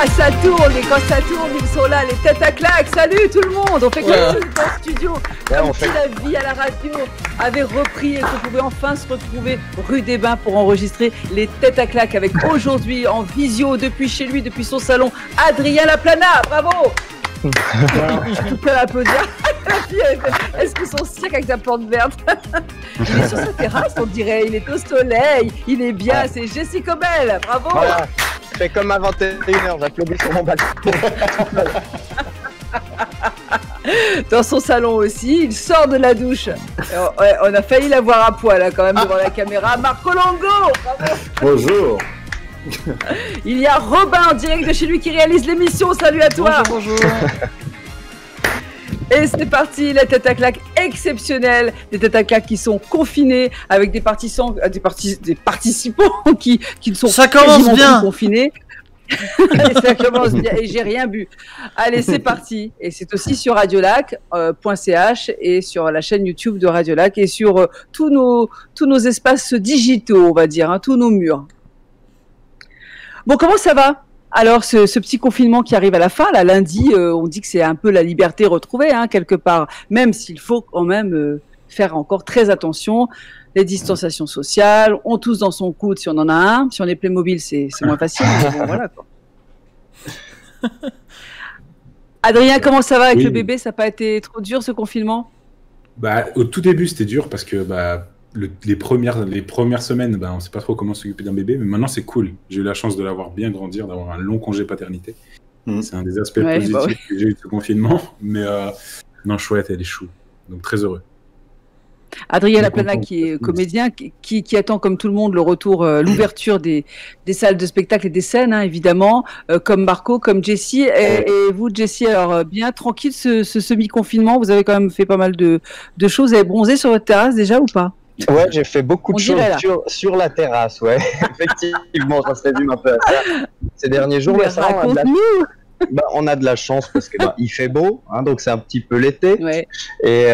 ça tourne, et quand ça tourne, ils sont là, les têtes à claques. Salut tout le monde, on fait comme si on était en studio, comme si la vie à la radio avait repris et qu'on pouvait enfin se retrouver rue des Bains pour enregistrer les têtes à claques avec aujourd'hui en visio depuis chez lui, depuis son salon, Adrien Laplana, bravo. Je peux l'applaudir. Est-ce que son cirque avec sa plante verte? Il est sur sa terrasse, on dirait, il est au soleil, il est bien, c'est Jessie Cobel, bravo. Voilà. C'est comme à 21h, j'applaudis sur mon balcon. Dans son salon aussi, il sort de la douche. On a failli la voir à poil hein, quand même devant la caméra. Marco Longo, bravo. Bonjour. Il y a Robin en direct de chez lui qui réalise l'émission. Salut à toi. Bonjour. Et c'est parti, la tête à claque exceptionnelle, des têtes à claque qui sont confinés avec des participants qui ne sont ça commence bien confinés. Allez, ça commence bien et j'ai rien bu. Allez, c'est parti. Et c'est aussi sur radiolac.ch et sur la chaîne YouTube de Radiolac et sur tous nos espaces digitaux, on va dire, hein, tous nos murs. Bon, comment ça va? Alors, ce petit confinement qui arrive à la fin, là, lundi, on dit que c'est un peu la liberté retrouvée, hein, quelque part, même s'il faut quand même faire encore très attention. Les distanciations sociales, on tousse dans son coude si on en a un. Si on est Playmobil, c'est moins facile. Mais bon, voilà, quoi. Adrien, comment ça va avec le bébé? Ça n'a pas été trop dur, ce confinement? Bah, au tout début, c'était dur parce que les premières semaines, on ne sait pas trop comment s'occuper d'un bébé, mais maintenant c'est cool. J'ai eu la chance de l'avoir bien grandir, d'avoir un long congé paternité. C'est un des aspects positifs que j'ai eu de ce confinement, mais non, chouette, elle est chou, donc très heureux. Adrien Laplana, qui est comédien, qui attend comme tout le monde le retour, l'ouverture des salles de spectacle et des scènes, hein, évidemment, comme Marco, comme Jessie. Et vous, Jessie, alors bien tranquille ce semi-confinement, vous avez quand même fait pas mal de choses. Vous avez bronzé sur votre terrasse déjà ou pas? Ouais, j'ai fait beaucoup de choses sur la terrasse, ouais. Effectivement, ça se résume un peu à ça. Ces derniers jours, on a de la chance parce que il fait beau, hein, donc c'est un petit peu l'été. Ouais. Et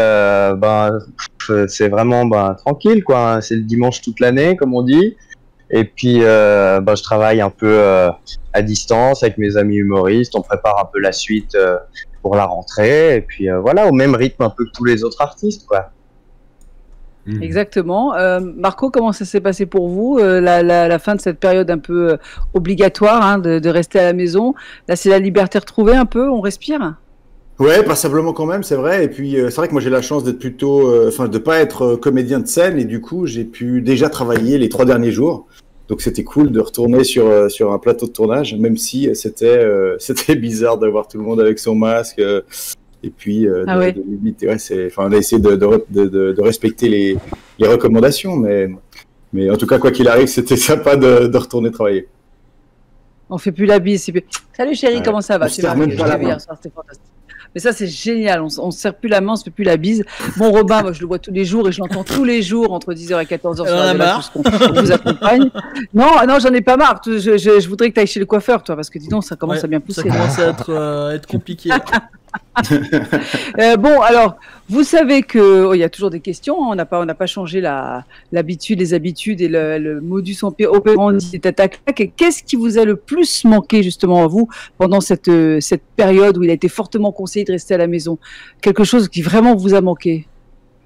c'est vraiment tranquille, quoi. Hein. C'est le dimanche toute l'année, comme on dit. Et puis, je travaille un peu à distance avec mes amis humoristes. On prépare un peu la suite pour la rentrée. Et puis voilà, au même rythme un peu que tous les autres artistes, quoi. Exactement. Marco, comment ça s'est passé pour vous, la fin de cette période un peu obligatoire, hein, de rester à la maison? Là, c'est la liberté retrouvée un peu, on respire? Ouais, passablement quand même, c'est vrai. Et puis, c'est vrai que moi, j'ai la chance d'être plutôt, de pas être comédien de scène. Et du coup, j'ai pu déjà travailler les 3 derniers jours. Donc, c'était cool de retourner sur un plateau de tournage, même si c'était bizarre de voir tout le monde avec son masque. Et puis, de limiter, on a essayé de respecter les recommandations, mais en tout cas, quoi qu'il arrive, c'était sympa de retourner travailler. On fait plus la bise. Salut chérie, comment ça va? C'était fantastique. Mais ça, c'est génial. On ne se serre plus la main, on ne se fait plus la bise. Bon, Robin, moi, je le vois tous les jours et je l'entends tous les jours entre 10h et 14h sur la on vous accompagne. Non, j'en ai pas marre. Je voudrais que tu ailles chez le coiffeur, toi, parce que dis donc, ça commence à bien pousser. Ça commence à être compliqué. Bon, alors, vous savez que il y a toujours des questions. On n'a pas changé les habitudes et le modus operandi des têtes à claques. Et qu'est-ce qui vous a le plus manqué justement à vous pendant cette période où il a été fortement conseillé de rester à la maison? Quelque chose qui vraiment vous a manqué?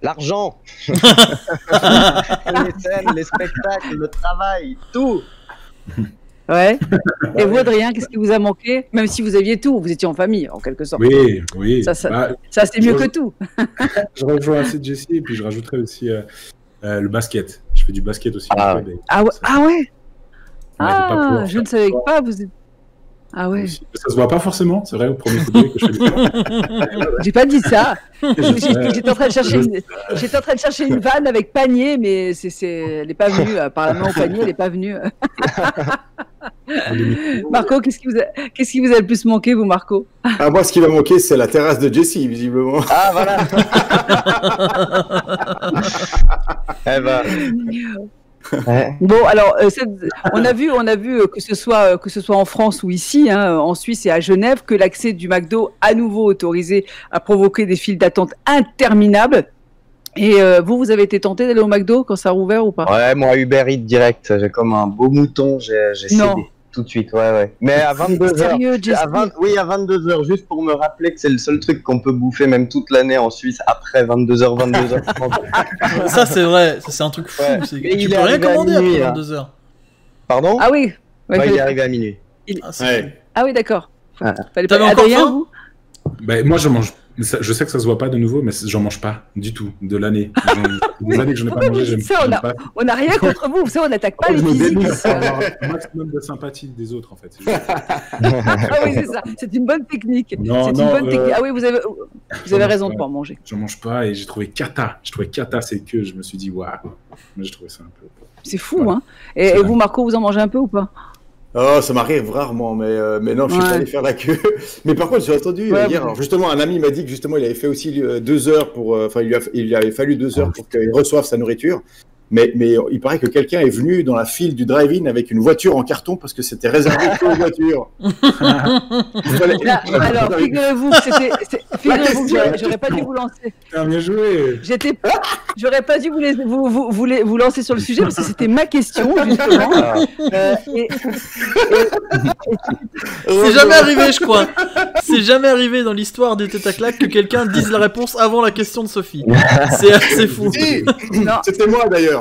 L'argent, les scènes, les spectacles, le travail, tout. Ouais. Et vous, Adrien, qu'est-ce qui vous a manqué? Même si vous aviez tout, vous étiez en famille, en quelque sorte. Oui. Ça c'est mieux que tout. Je rejoins assez Jessie, et puis je rajouterais aussi le basket. Je fais du basket aussi. Je ne savais pas. Ah ouais. Ça se voit pas forcément, c'est vrai, au premier coup d'œil que je fais du basket. J'ai pas dit ça. J'étais en train de chercher une vanne avec panier, mais elle n'est pas venue. Apparemment, au panier, elle n'est pas venue. Marco, qu'est-ce qui vous a le plus manqué, vous, Marco? Moi, ce qui m'a manqué, c'est la terrasse de Jessie, visiblement. Ah, voilà. Bon, alors, on a vu que ce soit en France ou ici, hein, en Suisse et à Genève, que l'accès du McDo à nouveau autorisé a provoqué des files d'attente interminables. Et vous avez été tenté d'aller au McDo quand ça a rouvert ou pas? Ouais, moi Uber Eats direct, j'ai comme un beau mouton, j'ai cédé. tout de suite, ouais. Mais à 22h. Sérieux, Jesse? Oui, à 22h, juste pour me rappeler que c'est le seul truc qu'on peut bouffer même toute l'année en Suisse après 22h, 22h30. Ça, c'est vrai, ça, c'est un truc fou. Ouais. Tu peux rien commander après 22h. Pardon? Ah oui. Ouais, il est arrivé à minuit. Ah oui, d'accord. T'avais encore faim? Bah, moi, je mange. Je sais que ça se voit pas de nouveau, mais j'en mange pas du tout de l'année. Des années que je n'ai pas mangé, j'aime pas. On n'a rien contre vous, ça, on n'attaque pas les physiques. Avoir un maximum de sympathie des autres, en fait. Ah oui, c'est ça. C'est une bonne technique. Ah oui, vous avez raison de pas en manger. J'en mange pas et j'ai trouvé cata. C'est que je me suis dit, waouh. J'ai trouvé ça un peu. C'est fou, hein. Et vous, Marco, vous en mangez un peu ou pas? Oh, ça m'arrive rarement, mais non, je suis pas allé faire la queue. Mais par contre, j'ai entendu hier, alors justement, un ami m'a dit que justement, il avait fait aussi 2 heures pour, enfin, il lui avait fallu 2 heures pour qu'il reçoive sa nourriture. Mais il paraît que quelqu'un est venu dans la file du drive-in avec une voiture en carton parce que c'était réservé aux voitures. Alors, figurez-vous que j'aurais pas dû vous lancer. Bien joué. J'aurais pas dû vous lancer sur le sujet parce que c'était ma question, justement. C'est jamais arrivé, je crois. C'est jamais arrivé dans l'histoire des Tête à Claque que quelqu'un dise la réponse avant la question de Sophie. C'est assez fou. C'était moi d'ailleurs.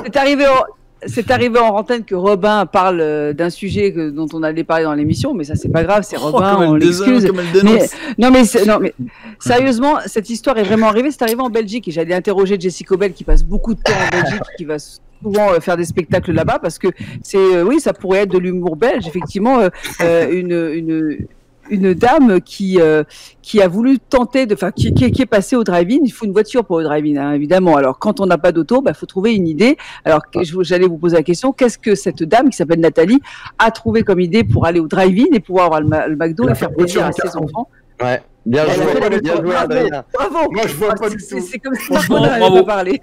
C'est arrivé en antenne que Robin parle d'un sujet dont on allait parler dans l'émission, mais ça c'est pas grave, c'est Robin, on l'excuse. Mais sérieusement, cette histoire est vraiment arrivée. C'est arrivé en Belgique et j'allais interroger Jessie Cobel qui passe beaucoup de temps en Belgique, qui va souvent faire des spectacles là-bas parce que oui, ça pourrait être de l'humour belge, effectivement, une dame qui a voulu tenter qui est passée au drive-in. Il faut une voiture pour le drive-in, hein, évidemment. Alors, quand on n'a pas d'auto, faut trouver une idée. Alors, j'allais vous poser la question, qu'est-ce que cette dame, qui s'appelle Nathalie, a trouvé comme idée pour aller au drive-in et pouvoir avoir le McDo et faire plaisir à ses enfants? Ouais. Bien joué, Adrien. Bravo. Moi, je vois pas du tout. C'est comme ça qu'on n'avait pas parlé.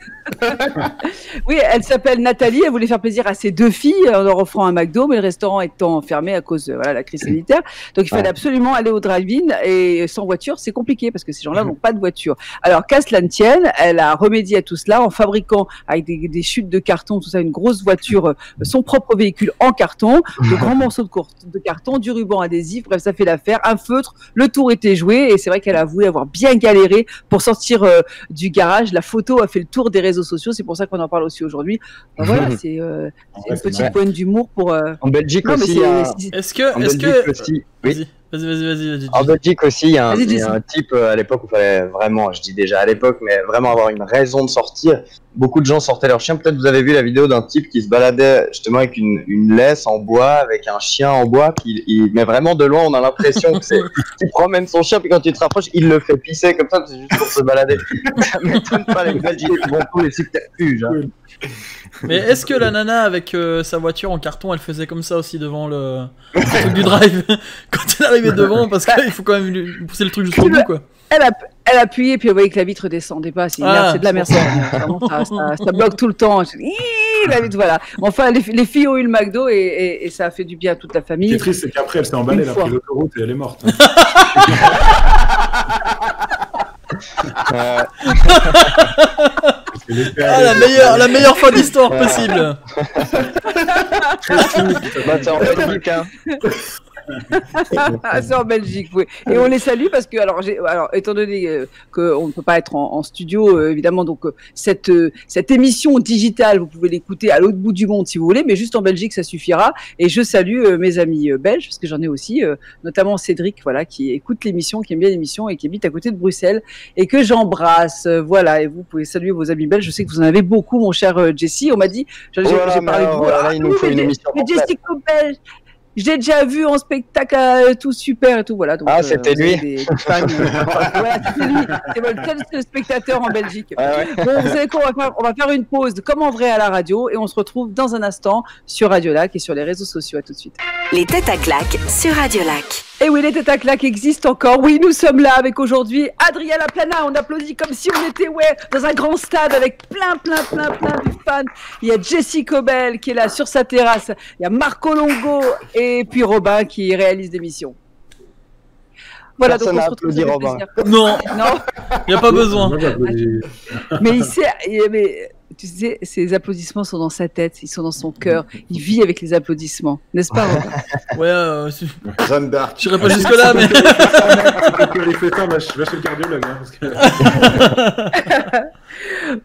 Oui, elle s'appelle Nathalie. Elle voulait faire plaisir à ses 2 filles en leur offrant un McDo, mais le restaurant étant fermé à cause de la crise sanitaire. Donc, il fallait absolument aller au drive-in et sans voiture, c'est compliqué parce que ces gens-là n'ont pas de voiture. Alors, qu'à cela ne tienne, elle a remédié à tout cela en fabriquant avec des chutes de carton, tout ça, une grosse voiture, son propre véhicule en carton, de grands morceaux de carton, du ruban adhésif. Bref, ça fait l'affaire. Un feutre, le tour était joué. Et c'est vrai qu'elle a avoué avoir bien galéré pour sortir du garage. La photo a fait le tour des réseaux sociaux. C'est pour ça qu'on en parle aussi aujourd'hui. Voilà, c'est une petite pointe d'humour pour. En Belgique aussi. Vas-y. En Belgique aussi, il y a un type à l'époque où il fallait vraiment, je dis déjà à l'époque, mais vraiment avoir une raison de sortir. Beaucoup de gens sortaient leur chien. Peut-être vous avez vu la vidéo d'un type qui se baladait justement avec une laisse en bois, avec un chien en bois. Mais vraiment de loin, on a l'impression que qu'il promène son chien, puis quand tu te rapproches, il le fait pisser comme ça, c'est juste pour se balader. Ça m'étonne pas, les Belgiques vont tous les subterfuges. Hein. Mais est-ce que la nana avec sa voiture en carton, elle faisait comme ça aussi devant le truc du drive quand elle arrivait devant, parce qu'il faut quand même lui pousser le truc jusqu'au bout, quoi. Elle appuyait et puis elle voyait que la vitre descendait pas. C'est de la merde. Ça bloque tout le temps. La vitre, voilà. Enfin, les filles ont eu le McDo et ça a fait du bien à toute la famille. Ce qui est triste, c'est qu'après, elle s'est emballée, elle a pris l'autoroute et elle est morte. La meilleure fin d'histoire possible. C'est en Belgique, hein. C'est en Belgique, oui. Et on les salue parce que, alors étant donné qu'on ne peut pas être en studio, évidemment, donc cette émission digitale, vous pouvez l'écouter à l'autre bout du monde si vous voulez, mais juste en Belgique, ça suffira. Et je salue mes amis belges, parce que j'en ai aussi, notamment Cédric, voilà, qui écoute l'émission, qui aime bien l'émission et qui habite à côté de Bruxelles et que j'embrasse. Voilà, et vous pouvez saluer vos amis belges. Je sais que vous en avez beaucoup, mon cher Jessie. On m'a dit, j'ai parlé de vous. Là, il nous faut une émission. Mais Jessie Cobel, j'ai déjà vu en spectacle, tout super et tout, voilà. Donc, c'était lui. Voilà, c'était lui. C'est le seul spectateur en Belgique. Bon, vous savez quoi, on va faire une pause comme en vrai à la radio et on se retrouve dans un instant sur Radio Lac et sur les réseaux sociaux. À tout de suite. Les Têtes à Claque sur Radio Lac. Et oui, les Têtes à Claque existent encore. Oui, nous sommes là avec aujourd'hui Adrien Laplana. On applaudit comme si on était dans un grand stade avec plein de fans. Il y a Jessie Cobel qui est là sur sa terrasse. Il y a Marco Longo et puis Robin qui réalise l'émission. Voilà, personne donc on se retrouve avec Robin. plaisir. Non, il n'y a pas besoin. Mais Tu sais, ces applaudissements sont dans sa tête, ils sont dans son cœur. Il vit avec les applaudissements, n'est-ce pas, Robin? Ouais, Jeanne d'Arc. je serais pas jusque-là, mais. Il fait ça, je vais chez le cardiologue.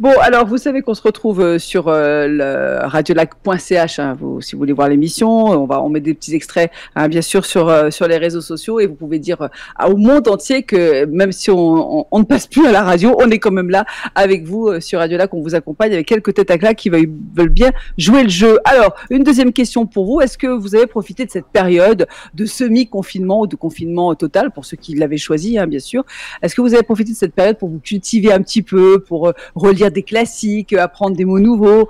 Bon, alors vous savez qu'on se retrouve sur le radiolac.ch, hein, si vous voulez voir l'émission, on met des petits extraits, hein, bien sûr, sur les réseaux sociaux, et vous pouvez dire au monde entier que même si on ne passe plus à la radio, on est quand même là avec vous sur Radio Lac, on vous accompagne avec quelques têtes à claque qui veulent bien jouer le jeu. Alors, une deuxième question pour vous, est-ce que vous avez profité de cette période de semi-confinement ou de confinement total, pour ceux qui l'avaient choisi, hein, bien sûr, est-ce que vous avez profité de cette période pour vous cultiver un petit peu, pour relire des classiques, apprendre des mots nouveaux,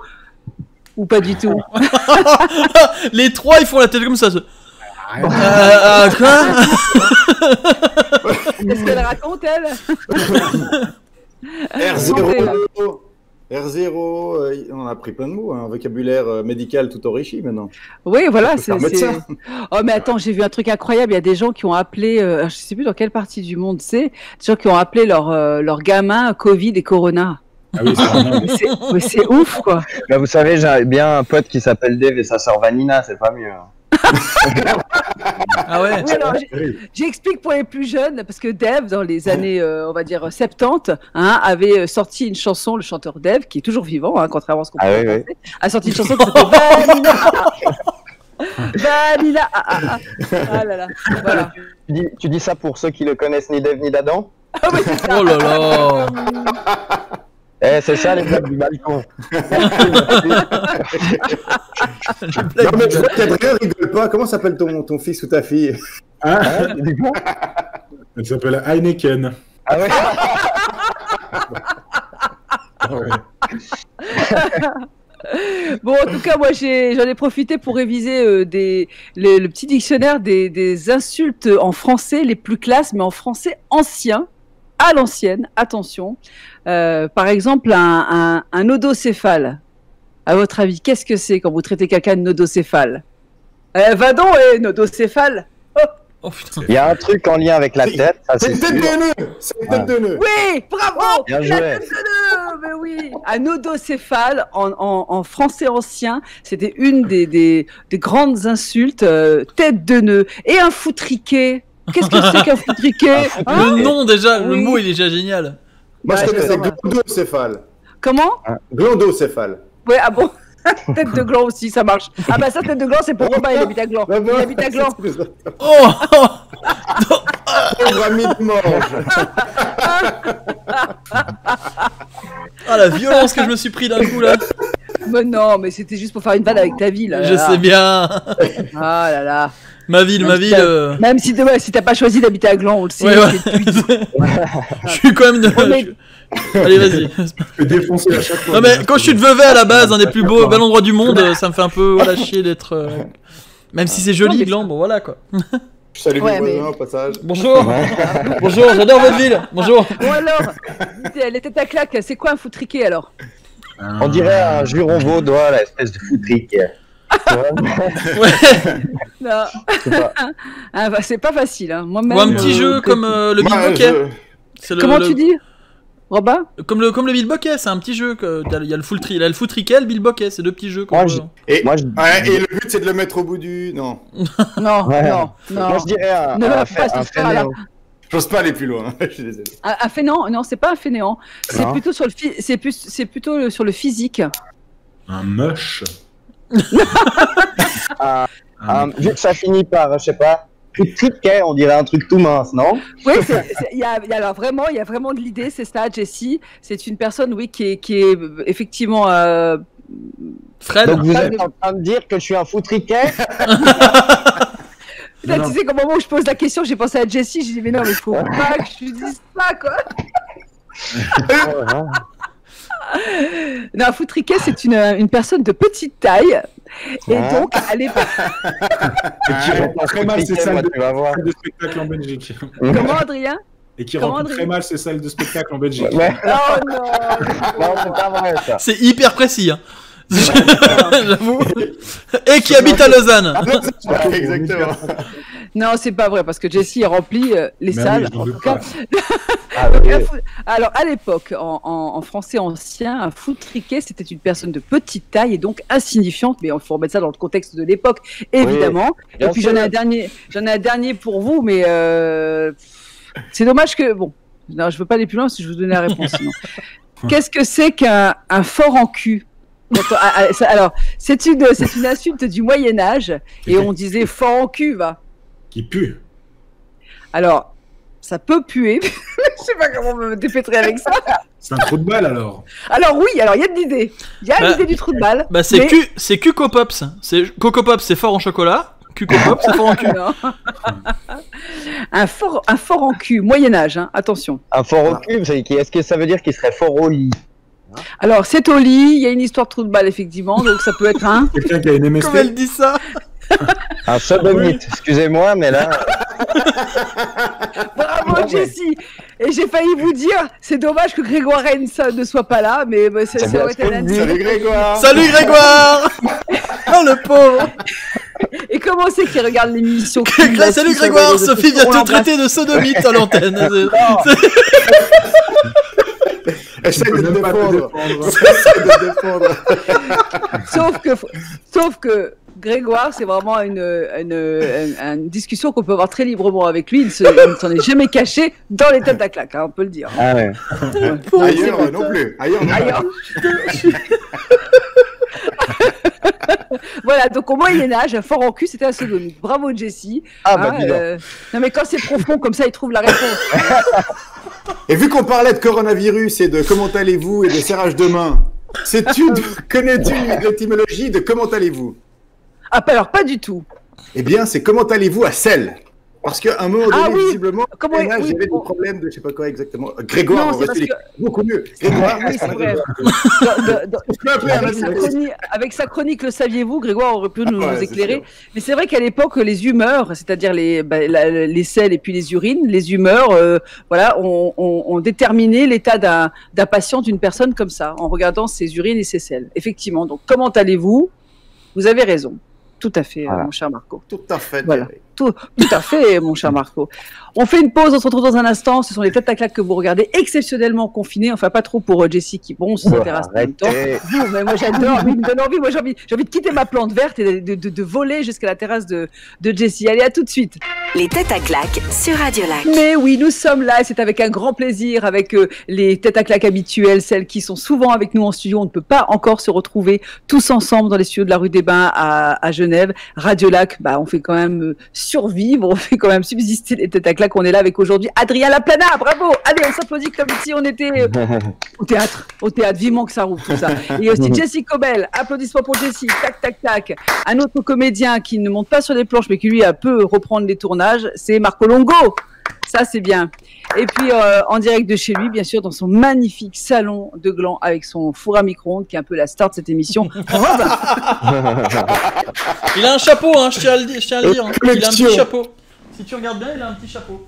ou pas du tout? Les trois, ils font la tête comme ça. Quoi? Qu'est-ce qu'elle raconte, elle? R0, on a appris plein de mots, un vocabulaire médical tout enrichi maintenant. Oui, voilà. Oh, mais attends, j'ai vu un truc incroyable. Il y a des gens qui ont appelé, je sais plus dans quelle partie du monde c'est, des gens qui ont appelé leur gamin Covid et Corona. Ah oui, mais c'est ouf, quoi. Bah, vous savez, j'ai bien un pote qui s'appelle Dave et sa sœur Vanina, c'est pas mieux. Ah ouais. Oui, alors, j'explique pour les plus jeunes, parce que Dave, dans les années, on va dire 70, hein, avait sorti une chanson, le chanteur Dave, qui est toujours vivant, hein, contrairement à ce qu'on peut penser, a sorti une chanson qui s'appelle Vanilla. Vanilla. Ah là là. Voilà. Tu dis ça pour ceux qui le connaissent ni Dave ni d'Adam? Ah oui, c'est ça. Oh là là. C'est ça les blagues du balcon. Non mais je vois qu'Adrien rigole pas. Comment s'appelle ton fils ou ta fille? Elle s'appelle Heineken. Ah ouais. Bon, en tout cas, moi, j'en ai profité pour réviser le petit dictionnaire des insultes en français les plus classes, mais en français ancien, à l'ancienne, attention. Par exemple, un nodocéphale. À votre avis, qu'est-ce que c'est quand vous traitez quelqu'un de nodocéphale? Va donc, nodocéphale. Oh putain. Il y a un truc en lien avec la tête. C'est une tête de nœud. C'est une tête de nœud. Oui, bravo. Bien joué. La tête de nœud, mais oui. Un nodocéphale en français ancien, c'était une des grandes insultes. Tête de nœud. Et un foutriquet. Qu'est-ce que c'est qu'un foutriquet? Le nom déjà, le mot il est déjà génial. Moi je connaissais glondocéphale. Comment? Glondocéphale. Ouais, ah bon? Tête de gland aussi, ça marche. Ah bah ça, tête de gland, c'est pour Robin, il habite à Gland. Il habite à Gland. Oh. Pauvre ami de mange. Ah la violence que je me suis pris d'un coup là. Mais non, mais c'était juste pour faire une vanne avec ta ville. Je sais bien. Ah là là. Ma ville. Même si t'as pas choisi d'habiter à Gland, on le sait. Ouais. Je suis quand même de... Allez, vas-y. Défoncer à chaque fois. Non mais quand je suis de Vevey à la base, un des plus beaux bel endroits du monde, ça me fait un peu chier d'être... Même si c'est joli, Gland, bon voilà quoi. Je salue mes voisins au passage. Bonjour. Bonjour, j'adore votre ville. Bonjour. Bon alors, les têtes à claque, c'est quoi un foutriquet alors? On dirait un juron vaudois, la espèce de foutriquet. Ouais. Non. C'est pas facile, hein. Moi-même. Ou un petit jeu comme le bilboquet. Comment tu dis, Robin? Comme le bilboquet, c'est un petit jeu. Il y a le foutriquet, le bilboquet, c'est deux petits jeux. Et le but c'est de le mettre au bout du... Non. Non. Moi je dirais un fainéant. J'ose pas aller plus loin, je suis désolé. Un fainéant? Non, c'est pas un fainéant. C'est plutôt sur le physique. Un moche. Vu que ça finit par, je sais pas, foutriquet, on dirait un truc tout mince, non? Oui, il y a vraiment de l'idée, c'est ça, Jessie. C'est une personne, oui, qui est effectivement... Fred. Donc vous êtes en train de dire que je suis un foutriquet? Là, tu sais qu'au moment où je pose la question, j'ai pensé à Jessie, j'ai dit mais non, mais il faut pas que je lui dise ça, quoi. Non, un foutriquet, c'est une personne de petite taille. Et donc, elle est pas... Et qui remplit très mal ses salles de spectacle en Belgique. Comment, Adrien? Et qui remplit très mal ses salles de spectacle en Belgique. Ouais. Oh non. Non, c'est pas vrai ça. C'est hyper précis, hein. J'avoue. Et qui habite à Lausanne. Exactement. Non, c'est pas vrai, parce que Jessie remplit les salles. En tout cas. Alors, à l'époque, en français ancien, un foutriquet, c'était une personne de petite taille et donc insignifiante, mais il faut remettre ça dans le contexte de l'époque, évidemment. Et puis, j'en ai un dernier pour vous, mais c'est dommage que... Bon, non, je veux pas aller plus loin parce que je vais vous donner la réponse, sinon. Qu'est-ce que c'est qu'un fort en cul? Alors, c'est une insulte du Moyen-Âge, et on disait fort en cul, va. Qui pue. Alors, ça peut puer. Je sais pas comment me dépêtrer avec ça. C'est un trou de balle alors. Alors oui, il y a l'idée. Il y a l'idée du trou de balle. Bah c'est Cuco Pops. Coco Pops, c'est fort en chocolat. Cuco Pops, c'est fort en cul. un fort en cul, Moyen-Âge, hein, attention. Un fort au cul, est-ce que ça veut dire qu'il serait fort au lit? Alors, c'est au lit, il y a une histoire de trou de balle, effectivement, donc ça peut être un... Quelqu'un qui a une MST. Comment elle dit ça? Un sodomite, excusez-moi, mais là... Bravo, Jessie. Et j'ai failli vous dire, c'est dommage que Grégoire Rennes ne soit pas là, mais ça aurait été un... Salut Grégoire. Salut Grégoire. Oh, le pauvre. Et comment c'est qu'il regarde l'émission? Salut Grégoire, Sophie vient te traiter de sodomite à l'antenne. Essaye de te défendre. Sauf que Grégoire, c'est vraiment une discussion qu'on peut avoir très librement avec lui. Il ne s'en est jamais caché dans les têtes à claque, hein, on peut le dire. Ah ouais. Ailleurs non plus. Ailleurs. Voilà, donc au Moyen-Âge, un fort en cul, c'était un sodomite. Bravo, Jessie. Non, mais quand c'est profond comme ça, il trouve la réponse. Et vu qu'on parlait de coronavirus et de comment allez-vous et de serrage de main, connais-tu l'étymologie de comment allez-vous? Ah, alors pas du tout. Eh bien, c'est comment allez-vous à Celle. Parce qu'à un moment donné, visiblement, j'avais des problèmes de je sais pas quoi exactement. Grégoire, beaucoup mieux. Grégoire, avec sa chronique, le saviez-vous, Grégoire aurait pu nous éclairer. Mais c'est vrai qu'à l'époque, les humeurs, c'est-à-dire les selles et puis les urines, les humeurs, ont déterminé l'état d'un patient, d'une personne comme ça, en regardant ses urines et ses selles. Effectivement. Donc, comment allez-vous? Vous avez raison. Tout à fait, mon cher Marco. Tout à fait. Voilà. Tout à fait, mon cher Marco. On fait une pause, on se retrouve dans un instant. Ce sont les têtes à claques que vous regardez, exceptionnellement confinés. Enfin, pas trop pour Jessie qui, bon, se terrasse en même temps. Mais moi, j'adore. Il me donne envie. Moi, j'ai envie de quitter ma plante verte et de voler jusqu'à la terrasse de Jessie. Allez, à tout de suite. Les têtes à claques sur Radio Lac. Mais oui, nous sommes là et c'est avec un grand plaisir, avec les têtes à claques habituelles, celles qui sont souvent avec nous en studio. On ne peut pas encore se retrouver tous ensemble dans les studios de la rue des Bains à Genève. Radio Lac, on fait quand même survivre, on fait quand même subsister les têtes à claques. On est là avec aujourd'hui Adrien Laplana, bravo. Allez, on s'applaudit comme si on était au théâtre, vivement que ça roule tout ça. Et aussi Jessie Cobel, applaudissements pour Jessie, tac, tac, tac. Un autre comédien qui ne monte pas sur les planches mais qui lui peut reprendre les tournages, c'est Marco Longo. Ça, c'est bien. Et puis, en direct de chez lui, bien sûr, dans son magnifique salon de gland avec son four à micro-ondes, qui est un peu la star de cette émission. Il a un chapeau, hein, je tiens à le dire. Hein. Il a un petit chapeau. Si tu regardes bien, il a un petit chapeau.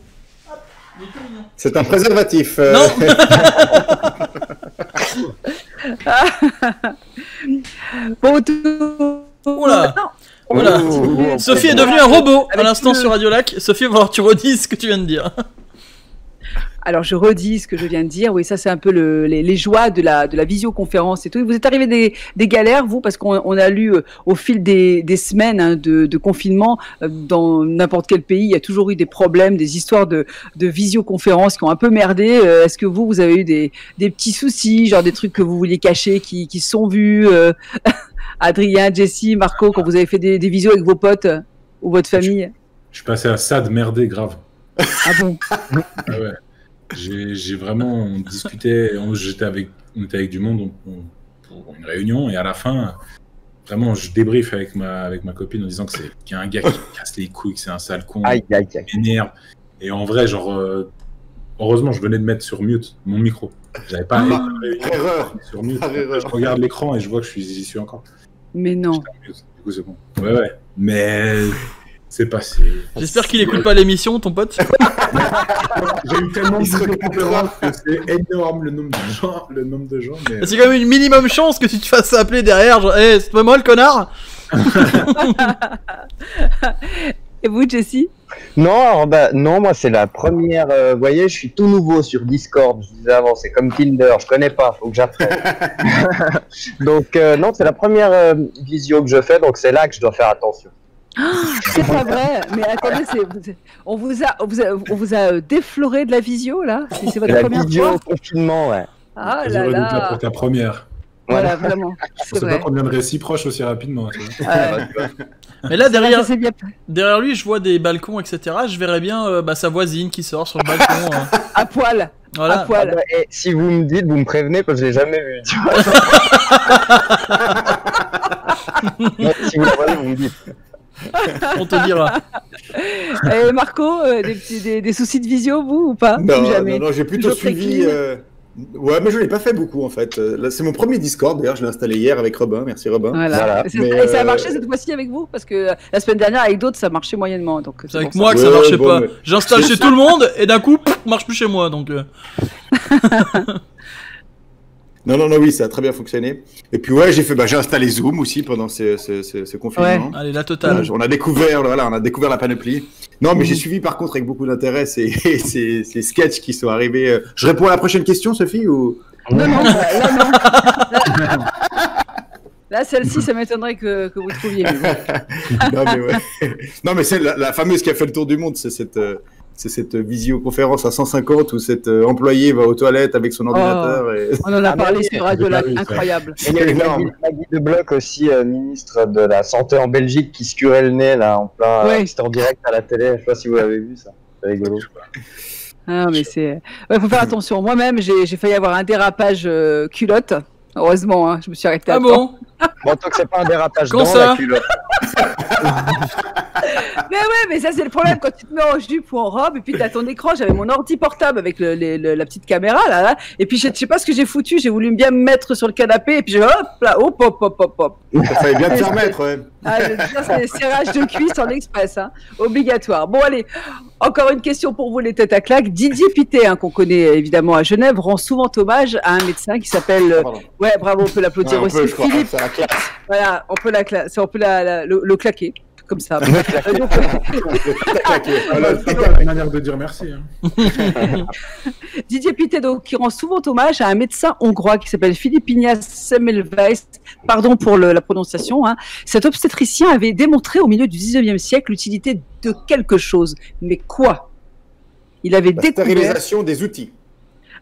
Hop, il est tout mignon. C'est un préservatif. Non. Bon, tout... Oula. Voilà. Sophie est devenue un robot à l'instant sur Radio Lac. Sophie, va falloir que tu redises ce que tu viens de dire. Alors, je redis ce que je viens de dire. Oui, ça, c'est un peu les joies de la visioconférence et tout. Vous êtes arrivé des galères, vous, parce qu'on a lu au fil des semaines de confinement, dans n'importe quel pays, il y a toujours eu des problèmes, des histoires de visioconférence qui ont un peu merdé. Est-ce que vous avez eu des petits soucis, genre des trucs que vous vouliez cacher qui se sont vus Adrien, Jessie, Marco, quand vous avez fait des visios avec vos potes ou votre famille? Je suis passé à ça de merder grave. Ah bon? Ouais. J'ai vraiment, on discutait, on était avec du monde pour une réunion et à la fin, vraiment, je débriefe avec ma copine en disant qu'il y a un gars qui casse les couilles, que c'est un sale con, qui m'énerve. Et en vrai, heureusement, je venais de mettre sur mute mon micro. J'avais pas erreur sur mute. Je regarde l'écran et je vois que j'y suis encore. Mais non. Du coup, c'est bon. Ouais. Mais c'est passé. J'espère qu'il écoute pas l'émission, ton pote. J'ai eu tellement de conférences que c'est énorme le nombre de gens. Mais... C'est quand même une minimum chance que tu te fasses appeler derrière. Genre, c'est pas moi le connard. Et vous, Jessie? Non, alors, non, moi c'est la première. Vous voyez, je suis tout nouveau sur Discord. Je disais avant, c'est comme Tinder, je connais pas, faut que j'apprenne. Donc non, c'est la première visio que je fais, donc c'est là que je dois faire attention. C'est pas vrai, mais attendez, on vous a défloré de la visio là? C'est votre première visio fois? au confinement, ouais. Ah là là. Pour ta première. Voilà, vraiment. Je sais pas qu'on deviendrait si proche aussi rapidement. Mais là, derrière lui, je vois des balcons, etc. Je verrais bien sa voisine qui sort sur le balcon. À poil. Voilà. À poil. Et si vous me dites, vous me prévenez parce que je l'ai jamais vu. Tu vois. Si vous le voyez, vous me dites. On te dira. Et Marco, des soucis de visio, vous, ou pas? Non, ou jamais? non, j'ai plutôt suivi. Ouais, mais je l'ai pas fait beaucoup en fait. Là, c'est mon premier Discord, d'ailleurs, je l'ai installé hier avec Robin. Merci Robin. Voilà. Et ça a marché cette fois-ci avec vous? Parce que la semaine dernière, avec d'autres, ça marchait moyennement. C'est avec moi que ça marchait pas. Mais... J'installe chez tout le monde et d'un coup, marche plus chez moi. Donc. Non, oui, ça a très bien fonctionné. Et puis ouais, j'ai installé Zoom aussi pendant ce confinement. Ouais. Allez, la totale. On a découvert la panoplie. Non, mais j'ai suivi par contre avec beaucoup d'intérêt ces sketchs qui sont arrivés. Je réponds à la prochaine question, Sophie, ou... Non. Là, celle-ci, ça m'étonnerait que vous trouviez. Non, mais c'est la fameuse qui a fait le tour du monde, c'est cette visioconférence à 150 où cet employé va aux toilettes avec son ordinateur. Et... On en a parlé sur Radio Lac, incroyable. Il y a eu Maggie de Bloch aussi, ministre de la Santé en Belgique, qui se curait le nez là, en plein. C'était en direct à la télé, je sais pas si vous l'avez vu ça. C'est rigolo. Ah, mais c'est. Ouais, faut faire attention. Moi-même, j'ai failli avoir un dérapage culotte. Heureusement, hein, je me suis arrêté à temps. Bon, tant que c'est pas un dérapage dans la culotte. Mais ça c'est le problème quand tu te mets en jupe ou en robe et puis t'as ton écran. J'avais mon ordi portable avec la petite caméra là, et puis je sais pas ce que j'ai foutu. J'ai voulu bien me mettre sur le canapé et puis hop. Ça fallait bien te faire mettre, ouais. Ah, c'est des serrages de cuisses en express, hein, obligatoire. Bon allez, encore une question pour vous les têtes à claques. Didier Pité, qu'on connaît évidemment à Genève, rend souvent hommage à un médecin qui s'appelle. Ouais, bravo, on peut l'applaudir aussi. Philippe. Voilà, on peut le claquer. Comme ça. C'est une manière de dire merci. Hein. Didier Pité, donc, qui rend souvent hommage à un médecin hongrois qui s'appelle Philippinas Semmelweis. Pardon pour la prononciation. Hein. Cet obstétricien avait démontré au milieu du 19e siècle l'utilité de quelque chose. Mais quoi? Il avait découvert... La stérilisation des outils.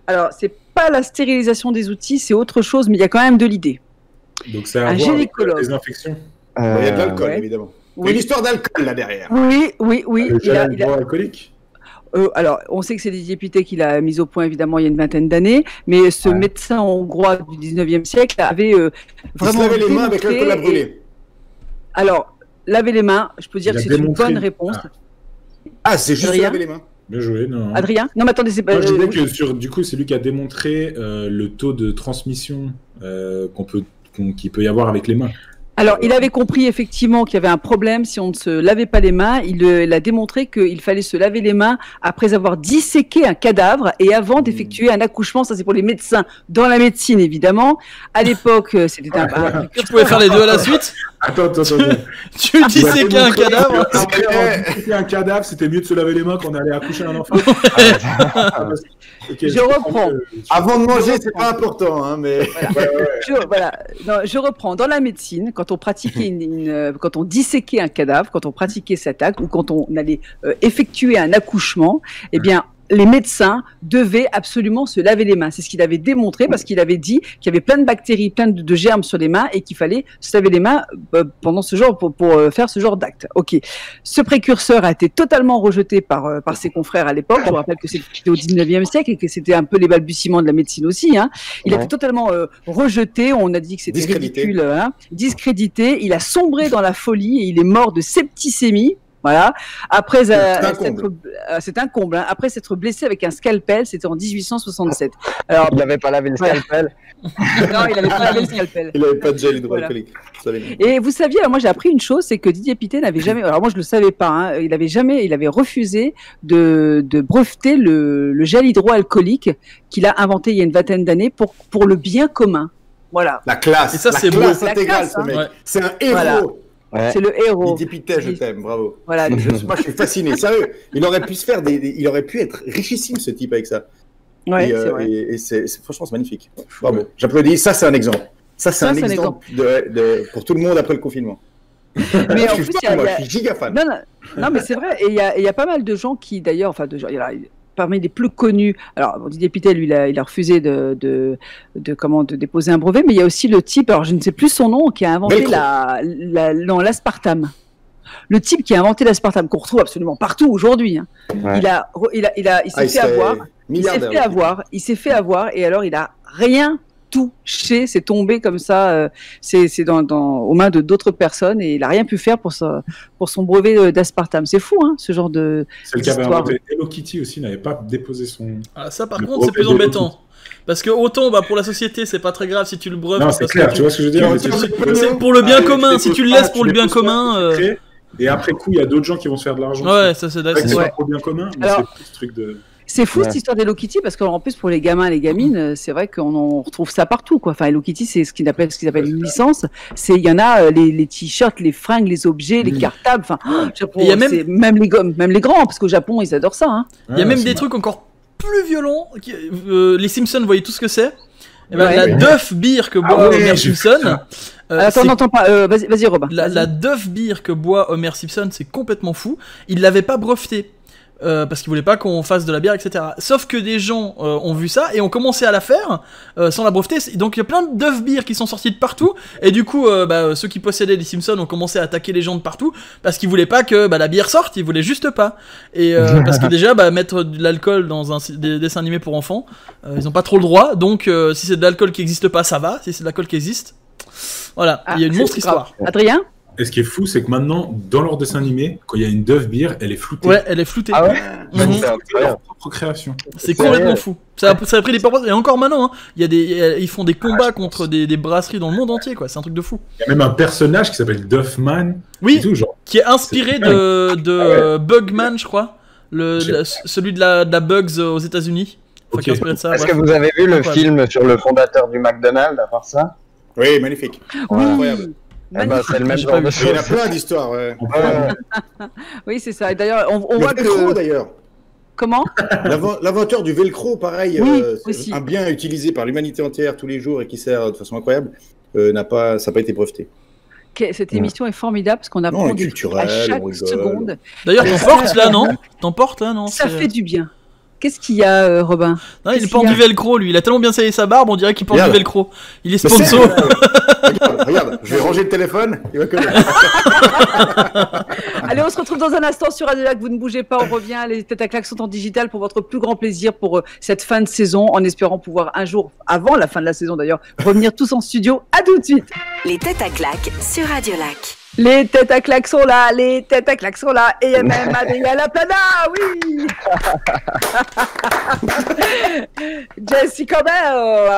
Alors, c'est pas la stérilisation des outils, c'est autre chose, mais il y a quand même de l'idée. Donc, c'est un gynécologue. Des infections. Il y a de l'alcool, évidemment. Oui. Une histoire d'alcool là derrière. Oui. Il a alcoolique. Alors, on sait que c'est Didier Pité qui l'a mis au point, évidemment, il y a une vingtaine d'années, mais ce médecin hongrois du 19e siècle avait vraiment... Il se lavait les mains avec l'alcool à brûler. Alors, laver les mains, je peux dire que c'est une bonne réponse. C'est juste laver les mains. Bien joué, non. Adrien? Non, mais attendez, c'est pas... Moi, je disais que du coup, c'est lui qui a démontré le taux de transmission qu'il peut y avoir avec les mains. Alors, il avait compris effectivement qu'il y avait un problème si on ne se lavait pas les mains. Il a démontré qu'il fallait se laver les mains après avoir disséqué un cadavre et avant d'effectuer un accouchement. Ça, c'est pour les médecins dans la médecine, évidemment. À l'époque, c'était un... Tu pouvais faire les deux à la suite? Attends. Tu disséquais un cadavre? Disséquer un cadavre, c'était mieux de se laver les mains quand on allait accoucher un enfant. Je reprends. Avant de manger, c'est pas important, hein, mais... Je reprends. Dans la médecine, quand on pratiquait quand on disséquait un cadavre, quand on pratiquait cet acte, ou quand on allait effectuer un accouchement, eh bien, les médecins devaient absolument se laver les mains. C'est ce qu'il avait démontré parce qu'il avait dit qu'il y avait plein de bactéries, plein de germes sur les mains et qu'il fallait se laver les mains pendant ce genre pour faire ce genre d'acte. Ok. Ce précurseur a été totalement rejeté par ses confrères à l'époque. Je vous rappelle que c'était au 19e siècle et que c'était un peu les balbutiements de la médecine aussi. Hein. Il a été totalement rejeté. On a dit que c'était ridicule, discrédité. Il a sombré dans la folie et il est mort de septicémie. Voilà. Après, c'est un comble. Hein. Après s'être blessé avec un scalpel, c'était en 1867. Alors, il n'avait pas lavé le scalpel. Non, il n'avait pas lavé le scalpel. Il n'avait pas de gel hydroalcoolique. Voilà. Et vous saviez, alors moi j'ai appris une chose, c'est que Didier Pité n'avait jamais, alors moi je le savais pas, hein, il avait refusé de breveter le gel hydroalcoolique qu'il a inventé il y a une vingtaine d'années pour le bien commun. Voilà. La classe. Et ça, c'est beau. Intégrale, ce mec. Ouais. C'est un héros. Ouais. C'est le héros. Épithète, je t'aime, bravo. Voilà. Moi, je suis fasciné, sérieux. Il aurait pu se faire il aurait pu être richissime, ce type, avec ça. Ouais, et c'est vrai. et franchement, c'est magnifique. Bravo. J'applaudis. Ça, c'est un exemple. Ça, c'est un exemple pour tout le monde après le confinement. Mais en plus, je suis giga fan. Non, mais c'est vrai. Et il y a pas mal de gens qui, d'ailleurs, enfin, parmi les plus connus. Alors, Didier Pittet, lui, il a refusé de déposer un brevet, mais il y a aussi le type, alors je ne sais plus son nom, qui a inventé l'aspartame. Le type qui a inventé l'aspartame, qu'on retrouve absolument partout aujourd'hui. Hein. Ouais. Il s'est fait avoir, et alors il a rien touché, c'est tombé comme ça, c'est aux mains de d'autres personnes, et il n'a rien pu faire pour son brevet d'aspartame. C'est fou, hein, ce genre de. C'est le cas d'inventer. Hello Kitty aussi n'avait pas déposé son. Ah, ça, par contre, c'est plus embêtant. Parce que autant pour la société c'est pas très grave si tu le breves. Non, c'est clair, tu vois ce que je veux dire. C'est pour le bien commun, si tu le laisses pour le bien commun. Et après coup, il y a d'autres gens qui vont se faire de l'argent. Ouais, ça c'est d'accord. C'est pas pour le bien commun, mais c'est plus ce truc de. C'est fou cette histoire d'Hello Kitty parce qu'en plus pour les gamins et les gamines, c'est vrai qu'on retrouve ça partout quoi. Enfin Hello Kitty c'est ce qu'ils appellent une licence. Il y en a les t-shirts, les fringues, les objets, les cartables. Enfin, il y a même les grands parce qu'au Japon ils adorent ça. Hein. Il y a même des trucs encore plus violents. Les Simpsons, vous voyez tout ce que c'est. La Duff Beer que boit Homer Simpson. Attends, n'entends pas. Vas-y Robin. La Duff Beer que boit Homer Simpson, c'est complètement fou. Il l'avait pas breveté. Parce qu'ils voulaient pas qu'on fasse de la bière, etc. Sauf que des gens ont vu ça et ont commencé à la faire sans la breveter. Donc il y a plein de Duff Beer qui sont sortis de partout. Et du coup, ceux qui possédaient les Simpsons ont commencé à attaquer les gens de partout parce qu'ils voulaient pas que la bière sorte. Ils voulaient juste pas. Et parce que déjà, mettre de l'alcool dans des dessins animés pour enfants, ils ont pas trop le droit. Donc si c'est de l'alcool qui existe pas, ça va. Si c'est de l'alcool qui existe, voilà. Il y a une monstre histoire. Adrien? Et ce qui est fou, c'est que maintenant, dans leur dessin animé, quand il y a une Duff Beer, elle est floutée. Ouais, elle est floutée. Ah ouais. C'est leur propre création. C'est complètement fou. Ça a pris des proportions. Et encore maintenant, hein, ils font des combats contre des brasseries dans le monde entier, quoi. C'est un truc de fou. Il y a même un personnage qui s'appelle Duffman. Oui, qui est inspiré de Bugman, je crois. Celui de la Bugs aux États-Unis. Okay. Est-ce que vous avez vu le film sur le fondateur du McDonald's, à part ça? Oui, magnifique. Oui. Incroyable. C'est le même genre de choses. Il y en a plein d'histoires. Ouais. Oui, c'est ça. Et d'ailleurs, on voit le velcro, d'ailleurs. Comment? L'inventeur du velcro, pareil, aussi. Un bien utilisé par l'humanité entière tous les jours et qui sert de façon incroyable, ça n'a pas été breveté. Cette émission est formidable parce qu'on apprend du à chaque seconde. D'ailleurs, t'en portes là, non? Ça fait du bien. Qu'est-ce qu'il y a, Robin? Non, il porte du velcro, lui. Il a tellement bien saillé sa barbe, on dirait qu'il porte du velcro. Il est sponsor. Regarde, je vais ranger le téléphone. Il va connaître. Allez, on se retrouve dans un instant sur Radio Lac. Vous ne bougez pas, on revient. Les têtes à claques sont en digital pour votre plus grand plaisir pour cette fin de saison, en espérant pouvoir un jour, avant la fin de la saison d'ailleurs, revenir tous en studio. À tout de suite. Les têtes à claques sur Radio Lac. Les têtes à claques sont là, les têtes à claques sont là, et il y a même Adrien Laplana, oui. Jessica Bell,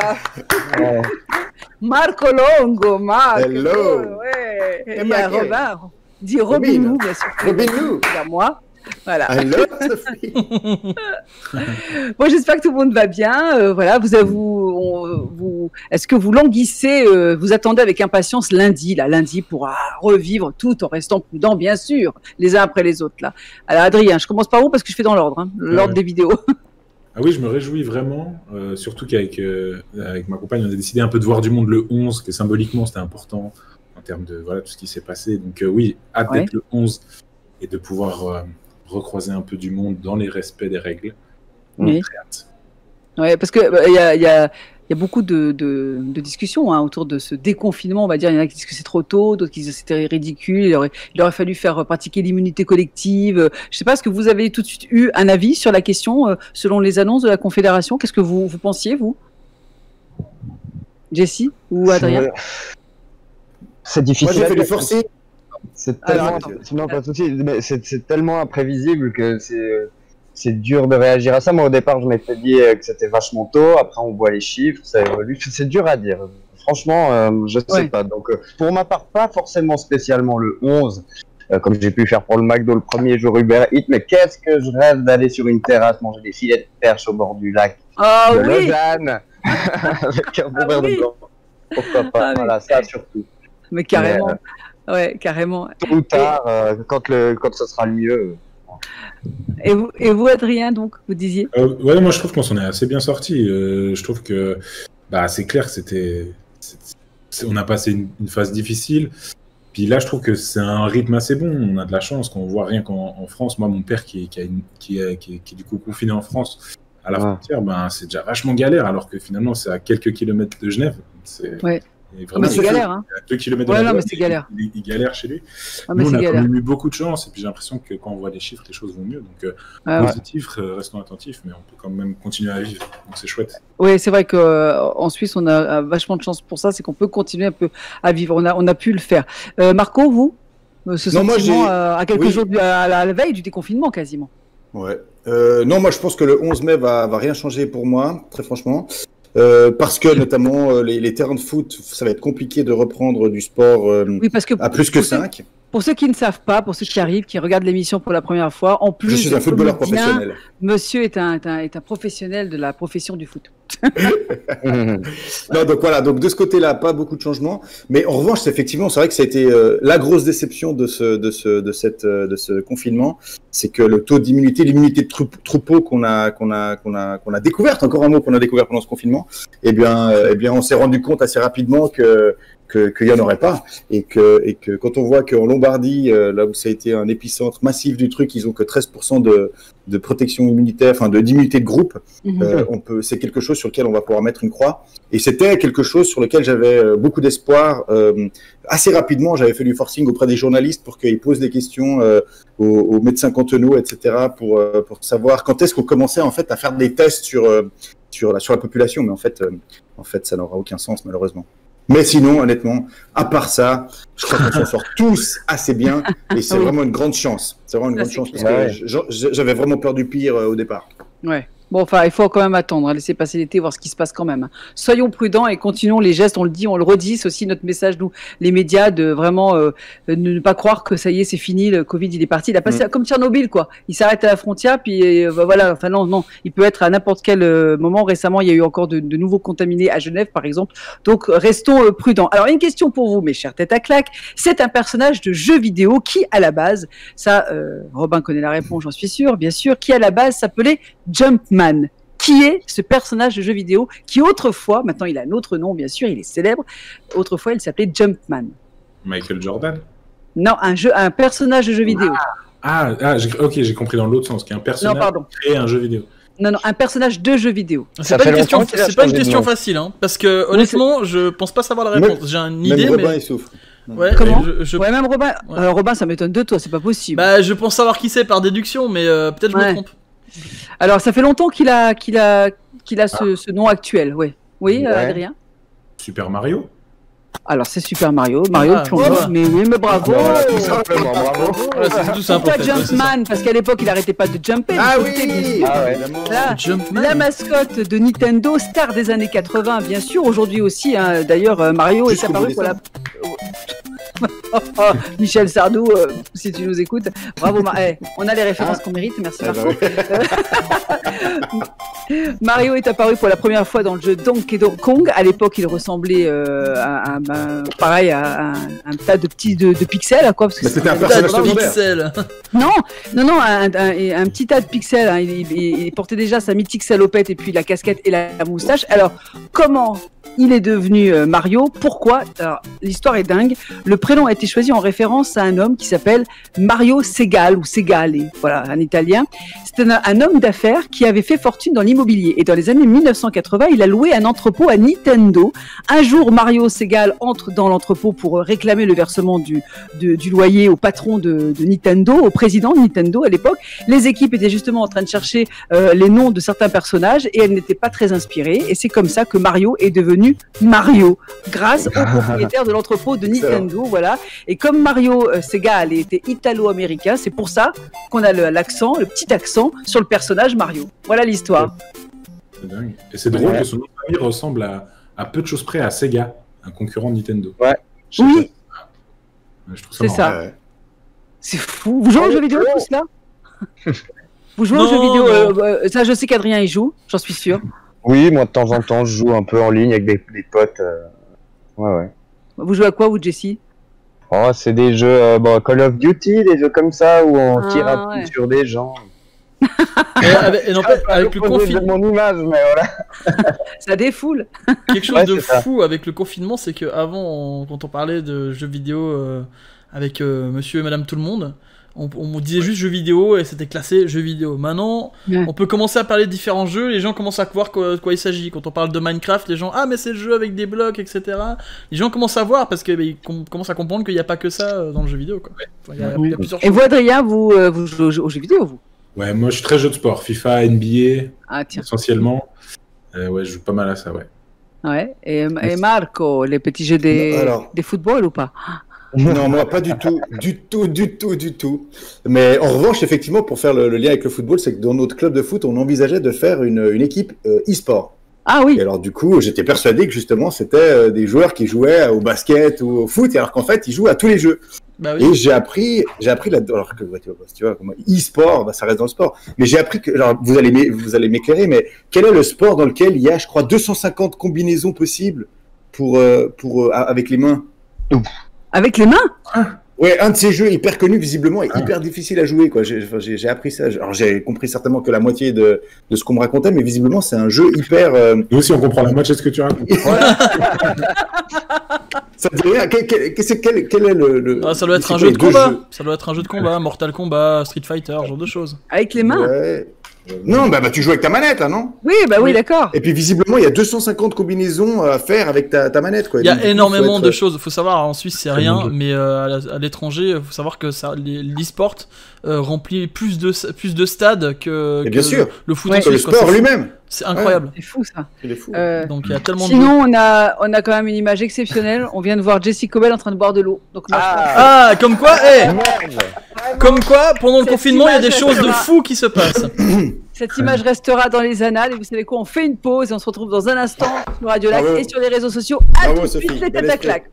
Marco Longo, hello. Ouais. Et il y a Robin, dit Robinou, bien sûr. Robinou. Il y a moi. Voilà. Hello, Sophie. Bon, j'espère que tout le monde va bien. Voilà, est-ce que vous languissez, vous attendez avec impatience lundi pour revivre tout en restant prudent, bien sûr, les uns après les autres là. Alors Adrien, je commence par vous parce que je fais dans l'ordre, l'ordre des vidéos. Ah oui, je me réjouis vraiment, surtout qu'avec ma compagne, on a décidé un peu de voir du monde le 11, que symboliquement c'était important en termes de tout ce qui s'est passé. Donc oui, hâte d'être le 11 et de pouvoir recroiser un peu du monde dans les respects des règles. Oui. Très hâte. Ouais, parce que il y a beaucoup de discussions autour de ce déconfinement, on va dire. Il y en a qui disent que c'est trop tôt, d'autres qui disent que c'était ridicule. Il aurait fallu faire pratiquer l'immunité collective. Je sais pas, est-ce que vous avez tout de suite eu un avis sur la question selon les annonces de la Confédération? Qu'est-ce que vous pensiez, vous, Jessie ou Adrien? C'est difficile. Moi, j'ai fait du forcing. C'est tellement, non, pas de souci, mais c'est tellement imprévisible que c'est dur de réagir à ça. Moi, au départ, je m'étais dit que c'était vachement tôt. Après, on voit les chiffres, ça évolue. C'est dur à dire. Franchement, je sais pas. Donc, pour ma part, pas forcément spécialement le 11, comme j'ai pu faire pour le McDo le premier jour Uber Eats. Mais qu'est-ce que je rêve d'aller sur une terrasse manger des filets de perche au bord du lac de Lausanne avec un bon verre de blanc. Pourquoi pas? Voilà, ça surtout. Mais carrément. Ouais, carrément. Tôt ou tard, quand ça sera le mieux. Et vous, Adrien, donc, vous disiez Ouais, moi je trouve qu'on s'en est assez bien sorti. Je trouve que c'est clair que on a passé une phase difficile. Puis là, je trouve que c'est un rythme assez bon. On a de la chance qu'on voit rien qu'en France. Moi, mon père qui est du coup confiné en France à la frontière, c'est déjà vachement galère, alors que finalement c'est à quelques kilomètres de Genève. Ouais. Vraiment, c'est galère, hein. À 2 kilomètres de Genève, mais c'est galère. Il galère chez lui. Nous, on a quand même eu beaucoup de chance, et puis j'ai l'impression que quand on voit les chiffres, les choses vont mieux. Donc positif, restons attentifs, mais on peut quand même continuer à vivre. Donc c'est chouette. Oui, c'est vrai qu'en Suisse, on a vachement de chance pour ça, c'est qu'on peut continuer un peu à vivre. On a pu le faire. Marco, vous, ce sentiment à quelques jours à la veille du déconfinement, quasiment. Ouais. Non, moi je pense que le 11 mai va rien changer pour moi, très franchement. Parce que notamment les terrains de foot, ça va être compliqué de reprendre du sport à plus que 5. Pour ceux qui ne savent pas, pour ceux qui arrivent, qui regardent l'émission pour la première fois, en plus, je suis un footballeur professionnel. Monsieur est un professionnel de la profession du foot. Non, donc voilà, donc de ce côté-là, pas beaucoup de changements. Mais en revanche, effectivement, c'est vrai que ça a été la grosse déception de ce confinement, c'est que le taux d'immunité, l'immunité de troupeau qu'on a découverte, encore un mot qu'on a découvert pendant ce confinement, eh bien, on s'est rendu compte assez rapidement qu'il n'y en aurait pas, et que quand on voit qu'en Lombardie, là où ça a été un épicentre massif du truc, ils ont que 13% de protection immunitaire, enfin d'immunité de groupe, c'est quelque chose sur lequel on va pouvoir mettre une croix, et c'était quelque chose sur lequel j'avais beaucoup d'espoir. Assez rapidement, j'avais fait du forcing auprès des journalistes pour qu'ils posent des questions aux médecins cantonaux, etc., pour savoir quand est-ce qu'on commençait en fait à faire des tests sur la population, mais en fait ça n'aura aucun sens malheureusement. Mais sinon, honnêtement, à part ça, je crois qu'on s'en sort tous assez bien, et c'est vraiment une grande chance. C'est vraiment une grande chance, parce que j'avais vraiment peur du pire au départ. Ouais. Bon, enfin, il faut quand même attendre, laisser passer l'été, voir ce qui se passe quand même. Soyons prudents et continuons les gestes, on le dit, on le redit, c'est aussi notre message, nous, les médias, de vraiment ne pas croire que ça y est, c'est fini, le Covid, il est parti. Il a passé comme Tchernobyl, quoi. Il s'arrête à la frontière, puis voilà, enfin non, il peut être à n'importe quel moment. Récemment, il y a eu encore de nouveaux contaminés à Genève, par exemple. Donc, restons prudents. Alors, une question pour vous, mes chers têtes à claque. C'est un personnage de jeu vidéo qui, à la base, ça, Robin connaît la réponse, j'en suis sûr, bien sûr, qui, à la base, s'appelait Jumpman. Qui est ce personnage de jeu vidéo qui autrefois, maintenant il a un autre nom bien sûr, il est célèbre, autrefois il s'appelait Jumpman. Michael Jordan? Non, un personnage de jeu vidéo. J'ai compris dans l'autre sens, qui est un personnage qui crée un jeu vidéo. Non, un personnage de jeu vidéo. C'est pas une question facile, hein, parce que honnêtement, je pense pas savoir la réponse. J'ai une idée, Robin, il souffre. Ouais, comment Ouais, même Robin. Ouais. Robin, ça m'étonne de toi, c'est pas possible. Bah, je pense savoir qui c'est par déduction, mais peut-être je me trompe. Alors, ça fait longtemps qu'il a ce nom actuel, ouais. Oui, Adrien. Super Mario. Alors, c'est Super Mario. Mario, mais bravo. Tout simplement, bravo. C'est tout simple. Pas Jumpman, parce qu'à l'époque, il arrêtait pas de jumper. Ah oui. La mascotte de Nintendo, star des années 80, bien sûr. Aujourd'hui aussi, hein, d'ailleurs, Mario est apparu pour la... Michel Sardou, si tu nous écoutes, bravo. On a les références qu'on mérite, merci Marco. Mario est apparu pour la première fois dans le jeu Donkey Kong. À l'époque, il ressemblait à un tas de petits de pixels, quoi. Parce que c'était un personnage secondaire. Non, un petit tas de pixels. Hein. Il portait déjà sa mythique salopette et puis la casquette et la moustache. Alors, comment il est devenu Mario? Pourquoi? Alors, l'histoire est dingue. Le prénom a été choisi en référence à un homme qui s'appelle Mario Segal, ou Segale, voilà, un italien. C'était un homme d'affaires qui avait fait fortune dans l'immobilier. Et dans les années 1980, il a loué un entrepôt à Nintendo. Un jour, Mario Segal entre dans l'entrepôt pour réclamer le versement du loyer au patron de Nintendo, au président de Nintendo à l'époque. Les équipes étaient justement en train de chercher les noms de certains personnages et elles n'étaient pas très inspirées. Et c'est comme ça que Mario est devenu Mario, grâce au propriétaire de l'entrepôt de Nintendo, voilà. Et comme Mario Segal était italo-américain, c'est pour ça qu'on a l'accent, le petit accent sur le personnage Mario. Voilà l'histoire. C'est dingue. Et c'est drôle que son nom de famille ressemble à peu de choses près à Sega, un concurrent de Nintendo. Ouais. Oui. Je trouve c'est ça. Ouais. C'est fou. Vous jouez aux jeux vidéo tous là? Vous jouez aux jeux vidéo ça, je sais qu'Adrien y joue, j'en suis sûr. Oui, moi de temps en temps, je joue un peu en ligne avec des potes. Ouais. Vous jouez à quoi, vous, Jessie? Oh, c'est des jeux, Call of Duty, des jeux comme ça où on tire à coups sur des gens. Avec le confinement, mon image, mais voilà. Ça défoule. Quelque chose de fou avec le confinement, c'est que avant, quand on parlait de jeux vidéo avec Monsieur et Madame tout le monde, on disait juste jeux vidéo et c'était classé jeux vidéo. Maintenant, on peut commencer à parler de différents jeux, les gens commencent à voir de quoi il s'agit. Quand on parle de Minecraft, les gens mais c'est le jeu avec des blocs, etc. Les gens commencent à voir parce qu'ils commencent à comprendre qu'il n'y a pas que ça dans le jeu vidéo, quoi. Enfin, y a plusieurs choses. Et vous, Adrien, vous jouez aux jeux vidéo, vous? Ouais, moi je suis très jeu de sport, FIFA, NBA, tiens. essentiellement. Ouais, je joue pas mal à ça, ouais. Ouais. Et Marco, les petits jeux des football ou pas? Non, moi pas du tout. Mais en revanche, effectivement, pour faire le lien avec le football, c'est que dans notre club de foot, on envisageait de faire une équipe e-sport. Ah oui. Et alors du coup, j'étais persuadé que justement, c'était des joueurs qui jouaient au basket ou au foot, alors qu'en fait, ils jouent à tous les jeux. Bah oui. Et j'ai appris là-dedans, alors que tu vois, e-sport, ça reste dans le sport. Mais j'ai appris que, alors vous allez m'éclairer, mais quel est le sport dans lequel il y a, je crois, 250 combinaisons possibles avec les mains? Avec les mains? Ouais, un de ces jeux hyper connus, visiblement, et hyper difficile à jouer, quoi. J'ai appris ça. Alors, j'ai compris certainement que la moitié de ce qu'on me racontait, mais visiblement, c'est un jeu hyper... Nous aussi, on comprend la moitié de ce que tu racontes. Ça te dit rien. Quel est le... ça doit être un jeu de combat. Ça doit être un jeu de combat, Mortal Kombat, Street Fighter, ce genre de choses. Avec les mains? Ouais. Non, bah tu joues avec ta manette, là, non? Oui, d'accord. Et puis visiblement, il y a 250 combinaisons à faire avec ta manette, quoi. Il y a énormément de choses. Il faut savoir, en Suisse, c'est rien, mais à l'étranger, il faut savoir que l'e-sport remplit plus de stades que le foot en Suisse. Le sport lui-même. C'est incroyable. C'est fou, ça. Donc il y a tellement Sinon, on a quand même une image exceptionnelle. On vient de voir Jessie Cobel en train de boire de l'eau. Donc comme quoi, comme quoi, pendant le confinement, il y a des choses de fou qui se passent. Cette image restera dans les annales. Et vous savez quoi, on fait une pause et on se retrouve dans un instant sur Radio Lac et sur les réseaux sociaux. À tout de suite, les têtes à claque.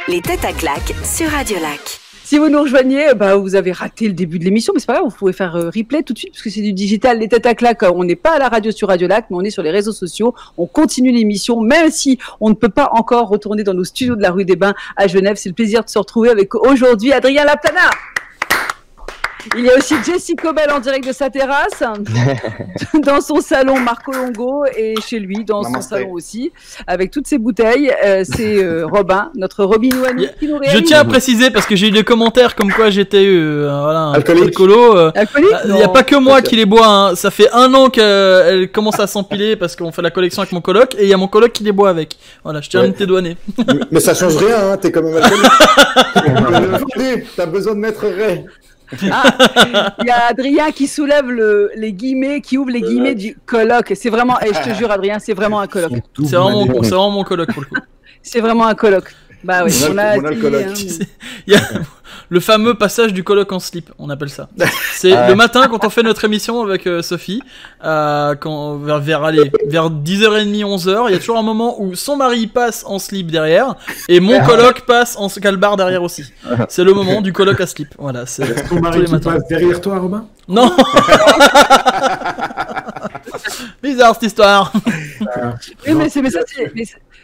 Les têtes à claque sur Radio Lac. Si vous nous rejoignez, vous avez raté le début de l'émission, mais c'est pas grave, vous pouvez faire replay tout de suite, parce que c'est du digital, les têtes à claque. On n'est pas à la radio sur Radio Lac, mais on est sur les réseaux sociaux. On continue l'émission, même si on ne peut pas encore retourner dans nos studios de la rue des Bains à Genève. C'est le plaisir de se retrouver avec aujourd'hui Adrien Laplana. Il y a aussi Jessie Cobel en direct de sa terrasse, dans son salon Marco Longo, et chez lui, dans son salon aussi, avec toutes ses bouteilles. C'est Robin, notre Robin Ouani, qui nous réalise. Je tiens à préciser, parce que j'ai eu des commentaires comme quoi j'étais un alcoolo. Il n'y a pas que moi qui les bois. Hein. Ça fait 1 an qu'elle commence à s'empiler parce qu'on fait la collection avec mon coloc, et il y a mon coloc qui les boit avec. Voilà, je tiens à me dédouaner. Mais ça change rien, hein, t'es quand même alcoolique. T'as besoin de mettre Ray. Il y a Adrien qui soulève les guillemets, qui ouvre les guillemets du coloc. C'est vraiment, je te jure, Adrien, c'est vraiment un coloc. C'est vraiment mon coloc pour le coup. C'est vraiment un coloc. Bah oui, on a coloc. Il y a le fameux passage du coloc en slip, on appelle ça. C'est le matin quand on fait notre émission avec Sophie, vers 10h30, 11h, il y a toujours un moment où son mari passe en slip derrière et mon coloc passe en calbar derrière aussi. C'est le moment du coloc à slip. Voilà, c'est ton mari qui passe derrière toi, Robin? Non. Bizarre cette histoire. Oui, mais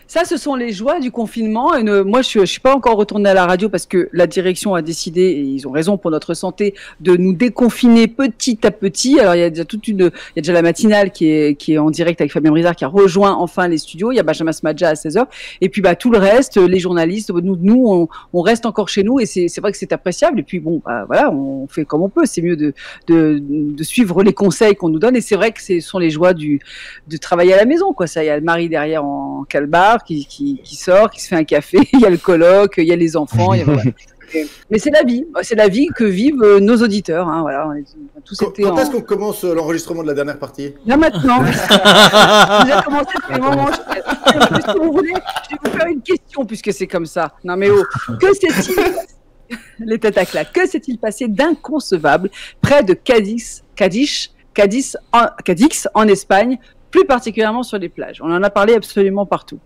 ça, ce sont les joies du confinement. Et moi, je suis pas encore retournée à la radio parce que la direction a décidé, et ils ont raison pour notre santé, de nous déconfiner petit à petit. Alors, il y a déjà la matinale qui est en direct avec Fabien Brizard qui a rejoint enfin les studios. Il y a Benjamin Smadja à 16h. Et puis, tout le reste, les journalistes, nous, on reste encore chez nous et c'est vrai que c'est appréciable. Et puis, voilà, on fait comme on peut. C'est mieux de suivre les conseils qu'on nous donne. Et c'est vrai que ce sont les joies de travailler à la maison, quoi. Ça, il y a le mari derrière en calbar qui sort, qui se fait un café, il y a le coloc, il y a les enfants, voilà. Mais c'est la vie que vivent nos auditeurs, hein, voilà. Quand est-ce qu'on commence l'enregistrement de la dernière partie? Là maintenant. Vous avez commencé depuis le moment. Si vous voulez, je vais vous faire une question puisque c'est comme ça. Non mais que s'est-il les têtes à claque, que s'est-il passé d'inconcevable près de Cadix en Espagne, plus particulièrement sur les plages? On en a parlé absolument partout.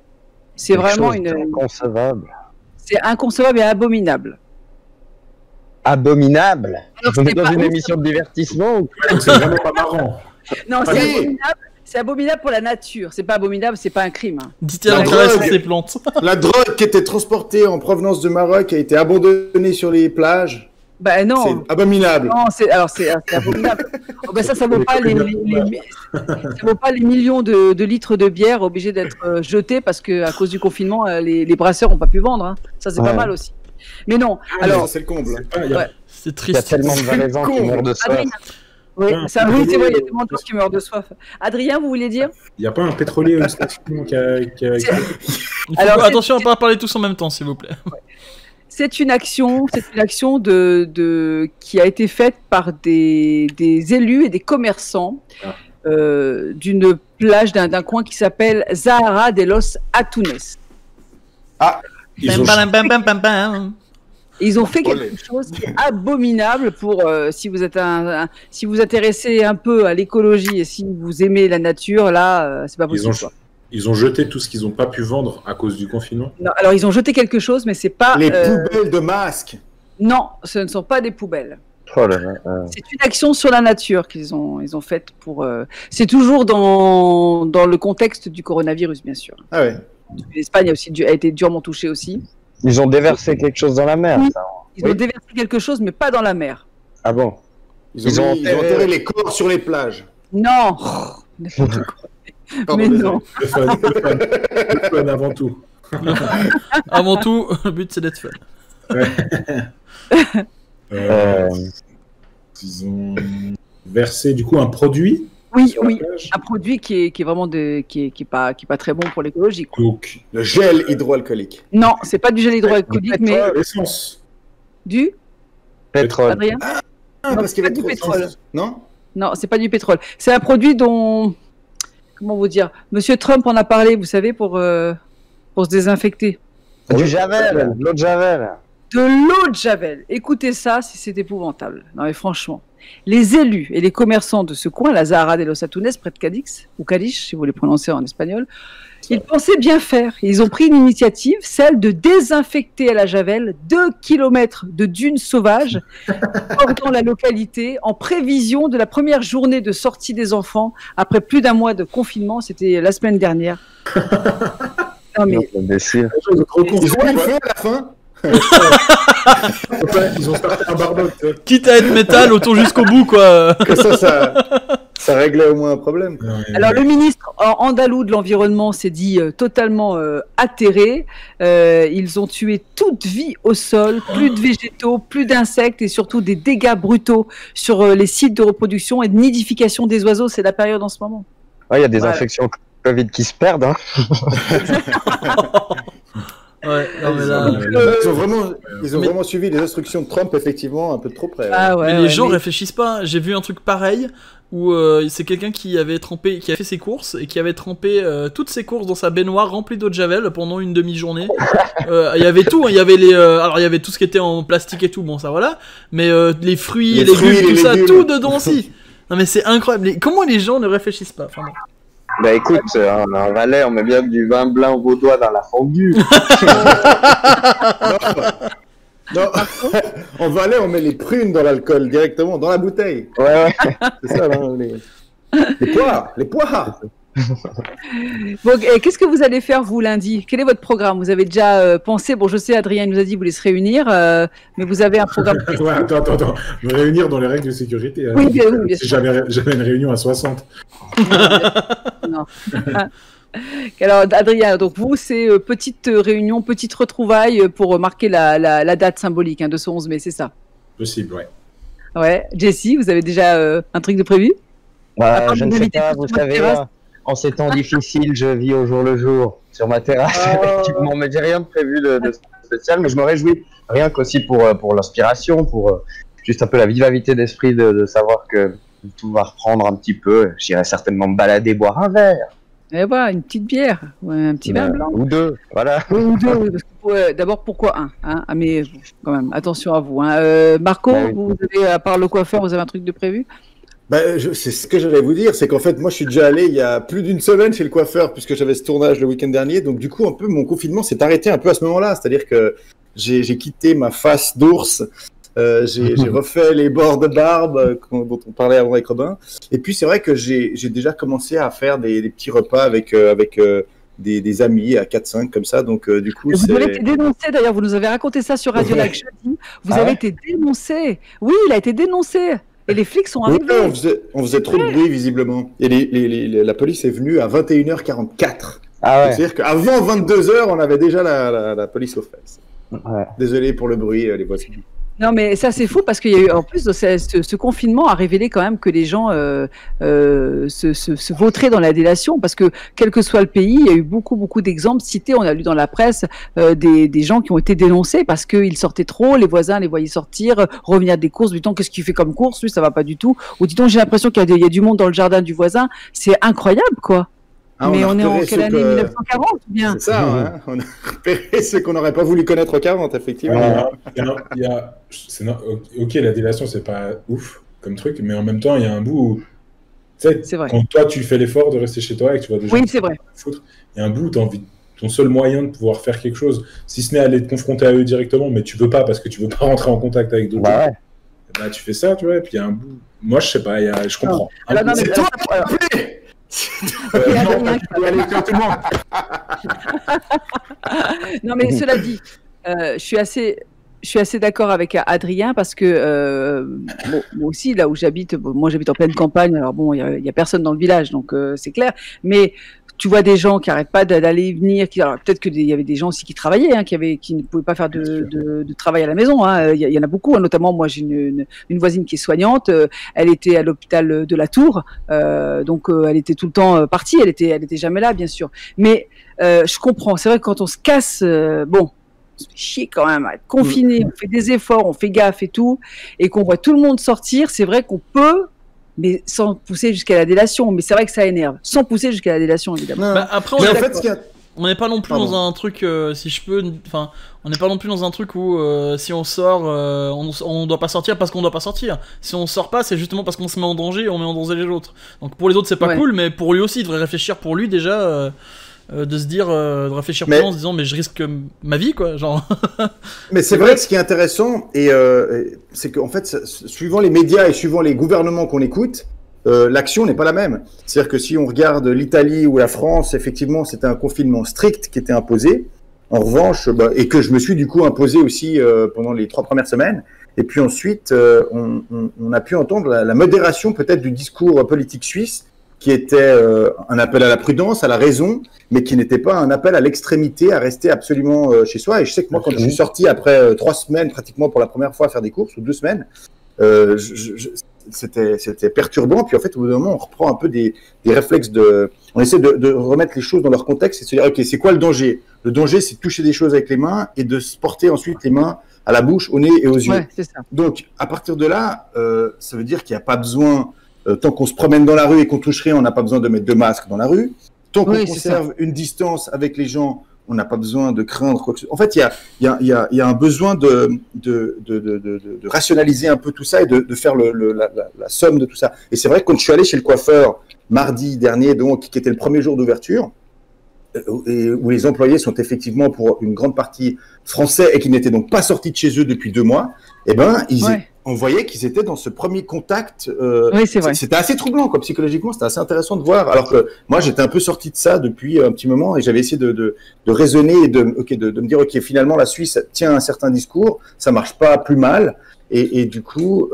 C'est vraiment inconcevable. C'est inconcevable et abominable. Abominable? On est dans une émission de divertissement ou... C'est vraiment pas marrant. Non, c'est abominable. C'est abominable pour la nature. C'est pas abominable, c'est pas un crime. Hein. Dit-elle en caressant ses plantes. La drogue qui était transportée en provenance de Maroc a été abandonnée sur les plages. Bah non. C'est abominable. Non, c'est abominable. Oh, bah ça vaut pas ça vaut pas les millions de litres de bière obligés d'être jetés parce que à cause du confinement, les brasseurs ont pas pu vendre. Hein. Ça c'est pas mal aussi. Mais non. Alors c'est le comble. C'est triste. Il y a tellement de valaisans qui meurent de soif. Oui, c'est vrai, il y a tellement de gens qui meurent de soif. Adrien, vous voulez dire? Il n'y a pas un pétrolier qui a... Alors, attention à ne pas parler tous en même temps, s'il vous plaît. C'est une action qui a été faite par des élus et des commerçants d'une plage, d'un coin qui s'appelle Zahara de los Atunes. Ah, Ils ont fait quelque chose qui est abominable pour si vous êtes si vous intéressez un peu à l'écologie et si vous aimez la nature, là, c'est pas possible. Ils ont jeté tout ce qu'ils n'ont pas pu vendre à cause du confinement. Non, alors ils ont jeté quelque chose, mais c'est pas les poubelles de masques. Non, ce ne sont pas des poubelles. Oh là là. C'est une action sur la nature qu'ils ont faite pour. C'est toujours dans le contexte du coronavirus, bien sûr. Ah ouais. L'Espagne a été durement touchée aussi. Ils ont déversé quelque chose dans la mer, oui. ça. Ils ont déversé quelque chose, mais pas dans la mer. Ah bon? Ils ont enterré les corps sur les plages. Non. Mais non. Le fun avant tout. Avant tout, le but c'est d'être fun. Ils ont versé du coup un produit. Oui, un produit qui est vraiment qui est pas très bon pour l'écologie. Donc le gel hydroalcoolique. Non, c'est pas du gel hydroalcoolique, mais l'essence. Du pétrole. Adrien? Ah, parce qu'il y avait du pétrole. Non, c'est pas du pétrole. C'est un produit dont, comment vous dire, Monsieur Trump en a parlé, vous savez, pour se désinfecter. Du Javel, de l'eau de Javel. De l'eau de Javel. Écoutez ça, c'est épouvantable. Non mais franchement, les élus et les commerçants de ce coin, la Zahara de los Atunes, près de Cadix, ou Cadix, si vous les prononcez en espagnol, ils pensaient bien faire. Ils ont pris une initiative, celle de désinfecter à la Javel 2 km de dunes sauvages bordant la localité en prévision de la première journée de sortie des enfants après plus d'un mois de confinement. C'était la semaine dernière. Non mais... Ils ont fait à la fin. Ils ont starté un barbecue. Quitte à être métal, autant jusqu'au bout, quoi. Que ça réglait au moins un problème. Alors le ministre andalou de l'environnement s'est dit totalement atterré. Ils ont tué toute vie au sol, plus de végétaux, plus d'insectes et surtout des dégâts brutaux sur les sites de reproduction et de nidification des oiseaux. C'est la période en ce moment. Ouais, il y a des infections Covid qui se perdent. Hein. Ouais, non, mais là, ils ont vraiment suivi les instructions de Trump, effectivement, un peu de trop près. Ah ouais, mais les gens réfléchissent pas. J'ai vu un truc pareil où c'est quelqu'un qui avait fait ses courses et qui avait trempé toutes ses courses dans sa baignoire remplie d'eau de Javel pendant une demi-journée. Il y avait tout, hein. Il y avait alors il y avait tout ce qui était en plastique et tout, bon ça voilà, mais les fruits, les légumes, tout ça, tout dedans aussi. Non mais c'est incroyable. Comment les gens ne réfléchissent pas, vraiment. Bah écoute, en Valais, on met bien du vin blanc vaudois dans la fondue. Non, en Valais, on met les prunes dans l'alcool directement, dans la bouteille. Ouais. C'est ça, hein, les poires. Bon, qu'est-ce que vous allez faire, vous, lundi? Quel est votre programme? Vous avez déjà pensé? Bon, je sais, Adrien nous a dit que vous voulez se réunir, mais vous avez un programme. Ouais, attends. Me réunir dans les règles de sécurité. Oui, bien sûr. J'avais une réunion à 60. Non. Alors, Adrien, donc vous, c'est petite réunion, petite retrouvaille pour marquer la date symbolique de ce 11 mai, c'est ça? Possible, ouais. Ouais. Jessie, vous avez déjà un truc de prévu? Je ne sais pas, vous savez, en ces temps difficiles, je vis au jour le jour sur ma terrasse, effectivement, mais j'ai rien de prévu de spécial, mais je me réjouis, rien qu'aussi pour l'inspiration, pour juste un peu la vivacité d'esprit de savoir que tout va reprendre un petit peu. J'irai certainement me balader, boire un verre. Et voilà, une petite bière, un petit verre blanc. Ou deux, voilà. Ou deux, oui, parce que d'abord, pourquoi un mais quand même, attention à vous. Marco, vous avez, à part le coiffeur, vous avez un truc de prévu? C'est ce que j'allais vous dire, c'est qu'en fait, moi, je suis déjà allé il y a plus d'une semaine chez le coiffeur, puisque j'avais ce tournage le week-end dernier. Donc, du coup, mon confinement s'est arrêté un peu à ce moment-là. C'est-à-dire que j'ai quitté ma face d'ours J'ai refait les bords de barbe dont on parlait avant avec Robin. Et puis c'est vrai que j'ai déjà commencé à faire des petits repas avec des amis à 4-5 comme ça. Donc du coup, vous avez été dénoncé d'ailleurs. Vous nous avez raconté ça sur Radio Lac jeudi. Vous avez été dénoncé. Oui, il a été dénoncé. Et les flics sont arrivés. On faisait trop de bruit visiblement. Et la police est venue à 21h44. Ah ouais. C'est-à-dire qu'avant 22h, on avait déjà la police aux fesses. Ouais. Désolé pour le bruit, les voisins. Non, mais ça c'est fou parce qu'il y a eu, en plus, ce confinement a révélé quand même que les gens se vautraient dans la délation, parce que quel que soit le pays, il y a eu beaucoup d'exemples cités. On a lu dans la presse des gens qui ont été dénoncés parce qu'ils sortaient trop, les voisins les voyaient sortir, revenir des courses, dis-donc qu'est-ce qu'il fait comme course, lui ça va pas du tout, ou dis-donc j'ai l'impression qu'il y a du monde dans le jardin du voisin. C'est incroyable quoi. Mais on est en quelle année, 1940 ou bien? C'est ça, hein. On a repéré ceux qu'on n'aurait pas voulu connaître au 40, effectivement. Ok, la délation, c'est pas ouf comme truc, mais en même temps, il y a un bout où, tu sais, vrai. quand toi, tu fais l'effort de rester chez toi et que tu vois des gens c'est vrai. foutre, il y a un bout où tu as envie, ton seul moyen de pouvoir faire quelque chose, si ce n'est aller te confronter à eux directement, mais tu veux pas parce que tu veux pas rentrer en contact avec d'autres gens, bah, tu fais ça, tu vois, et puis il y a un bout. Moi, je sais pas, je comprends. C'est toi Non mais cela dit, je suis assez d'accord avec Adrien parce que moi aussi là où j'habite, moi j'habite en pleine campagne, alors bon il y a personne dans le village donc c'est clair, mais tu vois des gens qui n'arrêtent pas d'aller et venir, alors peut-être qu'il y avait des gens aussi qui travaillaient, hein, qui ne pouvaient pas faire de travail à la maison, hein. Il y en a beaucoup, hein, notamment moi j'ai une voisine qui est soignante, elle était à l'hôpital de la Tour, donc elle était tout le temps partie, elle était jamais là bien sûr, mais je comprends, c'est vrai que quand on se casse, bon, on se fait chier quand même à être confiné, on fait des efforts, on fait gaffe et tout, et qu'on voit tout le monde sortir, c'est vrai qu'on peut, mais sans pousser jusqu'à la délation. Mais c'est vrai que ça énerve, sans pousser jusqu'à la délation, évidemment. Bah, après, on n'est pas non plus dans un truc, si je peux, enfin, on n'est pas non plus dans un truc où si on sort, on doit pas sortir parce qu'on doit pas sortir. Si on sort pas, c'est justement parce qu'on se met en danger et on met en danger les autres. Donc pour les autres, c'est pas cool, mais pour lui aussi, il devrait réfléchir pour lui déjà. De se dire, de réfléchir plus en se disant mais je risque ma vie quoi, genre. Mais c'est vrai que ce qui est intéressant c'est qu'en fait suivant les médias et suivant les gouvernements qu'on écoute, l'action n'est pas la même. C'est-à-dire que si on regarde l'Italie ou la France, effectivement c'était un confinement strict qui était imposé. En revanche, et que je me suis du coup imposé aussi pendant les 3 premières semaines. Et puis ensuite on a pu entendre la modération peut-être du discours politique suisse, qui était un appel à la prudence, à la raison, mais qui n'était pas un appel à l'extrémité, à rester absolument chez soi. Et je sais que moi, quand je suis sorti après 3 semaines, pratiquement pour la première fois à faire des courses, ou 2 semaines, c'était perturbant. Puis en fait, au bout d'un moment, on reprend un peu des réflexes on essaie de remettre les choses dans leur contexte et de se dire, ok, c'est quoi le danger? Le danger, c'est de toucher des choses avec les mains et de se porter ensuite les mains à la bouche, au nez et aux yeux. Ouais, c'est ça. Donc, à partir de là, ça veut dire qu'il n'y a pas besoin... tant qu'on se promène dans la rue et qu'on touche rien, on n'a pas besoin de mettre de masque dans la rue. Tant qu'on conserve une distance avec les gens, on n'a pas besoin de craindre quoi que ce soit. En fait, il y a un besoin de rationaliser un peu tout ça et de faire la somme de tout ça. Et c'est vrai que quand je suis allé chez le coiffeur mardi dernier, donc, qui était le premier jour d'ouverture, où les employés sont effectivement pour une grande partie français et qui n'étaient donc pas sortis de chez eux depuis 2 mois, eh ben, on voyait qu'ils étaient dans ce premier contact. Oui, c'est vrai. C'était assez troublant, quoi. Psychologiquement, c'était assez intéressant de voir. Alors que moi, j'étais un peu sorti de ça depuis un petit moment et j'avais essayé de raisonner et de me dire, ok, finalement, la Suisse tient un certain discours, ça marche pas plus mal. Et du coup,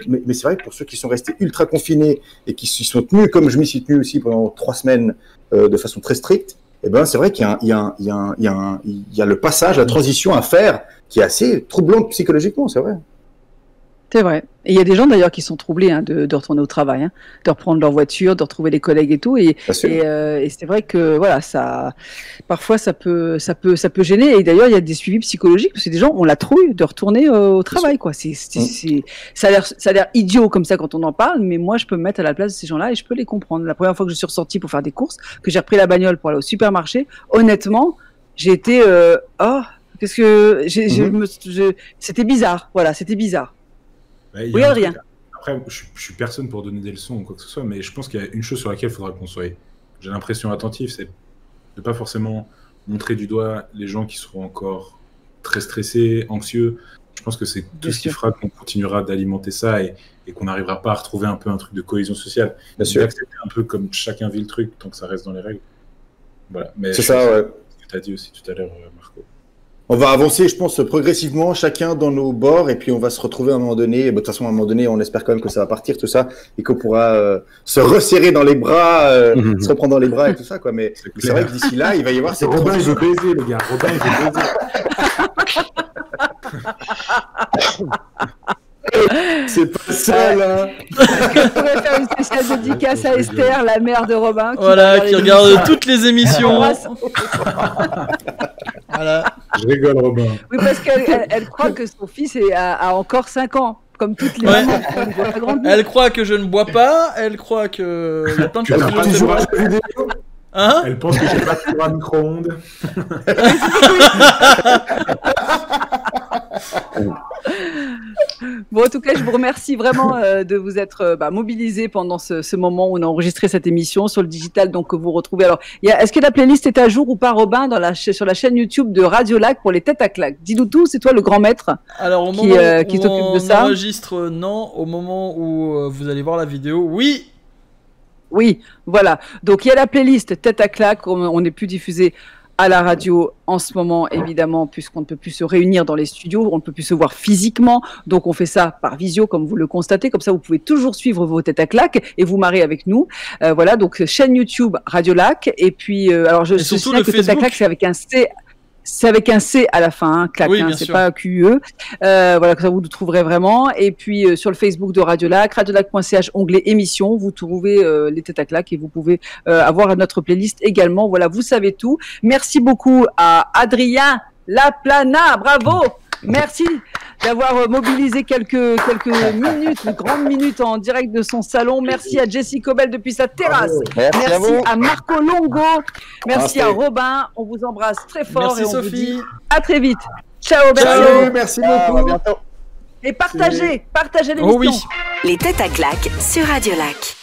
mais c'est vrai que pour ceux qui sont restés ultra confinés et qui s'y sont tenus, comme je m'y suis tenu aussi pendant 3 semaines de façon très stricte, eh ben, c'est vrai qu'il y a le passage, la transition à faire qui est assez troublante psychologiquement, c'est vrai. C'est vrai. Et il y a des gens d'ailleurs qui sont troublés de retourner au travail, hein, de reprendre leur voiture, de retrouver les collègues et tout. Et c'est vrai que voilà, parfois ça peut gêner. Et d'ailleurs, il y a des suivis psychologiques parce que des gens ont la trouille de retourner au travail, quoi. Ça a l'air idiot comme ça quand on en parle, mais moi je peux me mettre à la place de ces gens-là et je peux les comprendre. La première fois que je suis ressortie pour faire des courses, que j'ai repris la bagnole pour aller au supermarché, honnêtement, j'ai été qu'est-ce que c'était bizarre. Voilà, c'était bizarre. Oui, Adrien. Après, je suis personne pour donner des leçons ou quoi que ce soit, mais je pense qu'il y a une chose sur laquelle il faudra qu'on soit, j'ai l'impression, attentif, c'est de ne pas forcément montrer du doigt les gens qui seront encore très stressés, anxieux, Je pense que c'est tout ce qui fera qu'on continuera d'alimenter ça et qu'on n'arrivera pas à retrouver un peu un truc de cohésion sociale. Bien sûr. Accepter un peu comme chacun vit le truc, tant que ça reste dans les règles. Voilà. Mais c'est ça, ouais. Ce que tu as dit aussi tout à l'heure, Marco. On va avancer, je pense, progressivement, chacun dans nos bords, et puis on va se retrouver à un moment donné. De toute façon, à un moment donné, on espère quand même que ça va partir, tout ça, et qu'on pourra se resserrer dans les bras, se reprendre dans les bras et tout ça, quoi. Mais c'est vrai que d'ici là, il va y avoir cette Robin, il veut baiser, les gars. Robin, il veut baiser. C'est pas ça, là. Je pourrais faire une spéciale dédicace à Esther, la mère de Robin. Qui regarde toutes les émissions. Voilà. Je rigole, Robin. Oui, parce qu'elle croit que son fils a encore 5 ans. Comme toutes les mamans. Elle croit que je ne bois pas. Elle croit que... Il y a plein de choses que je ne sais pas. Hein? Elle pense que j'ai pas sur un micro-ondes. Bon, en tout cas, je vous remercie vraiment de vous être mobilisés pendant ce moment où on a enregistré cette émission sur le digital, donc que vous retrouvez. Alors, est-ce que la playlist est à jour ou pas, Robin, sur la chaîne YouTube de Radio Lac pour les têtes à claques? Dis-nous tout, c'est toi le grand maître. Alors, au moment qui où s'occupe de on ça. enregistre, non. Au moment où vous allez voir la vidéo, oui. Oui, voilà. Donc, il y a la playlist Tête à claque. On n'est plus diffusé à la radio en ce moment, évidemment, puisqu'on ne peut plus se réunir dans les studios, on ne peut plus se voir physiquement. Donc, on fait ça par visio, comme vous le constatez. Comme ça, vous pouvez toujours suivre vos têtes à claque et vous marrer avec nous. Voilà, donc chaîne YouTube Radio Lac. Et puis, alors, je suis sûre que Tête à claque, c'est avec un C. C'est avec un C à la fin, hein, claque, oui, c'est pas QE. Voilà, que ça vous le trouverez vraiment. Et puis sur le Facebook de Radio Lac, radiolac.ch, onglet émission, vous trouvez les têtes à claque et vous pouvez avoir notre playlist également. Voilà, vous savez tout. Merci beaucoup à Adrien Laplana, bravo. Merci d'avoir mobilisé quelques minutes, une grande minute en direct de son salon. Merci à Jessie Cobel depuis sa terrasse. Merci à Marco Longo. Merci à Robin. On vous embrasse très fort. Merci et on Sophie. vous dit à très vite. Ciao, merci beaucoup. À bientôt. Et partagez l'émission. Oh oui. Les têtes à claques sur Radio Lac.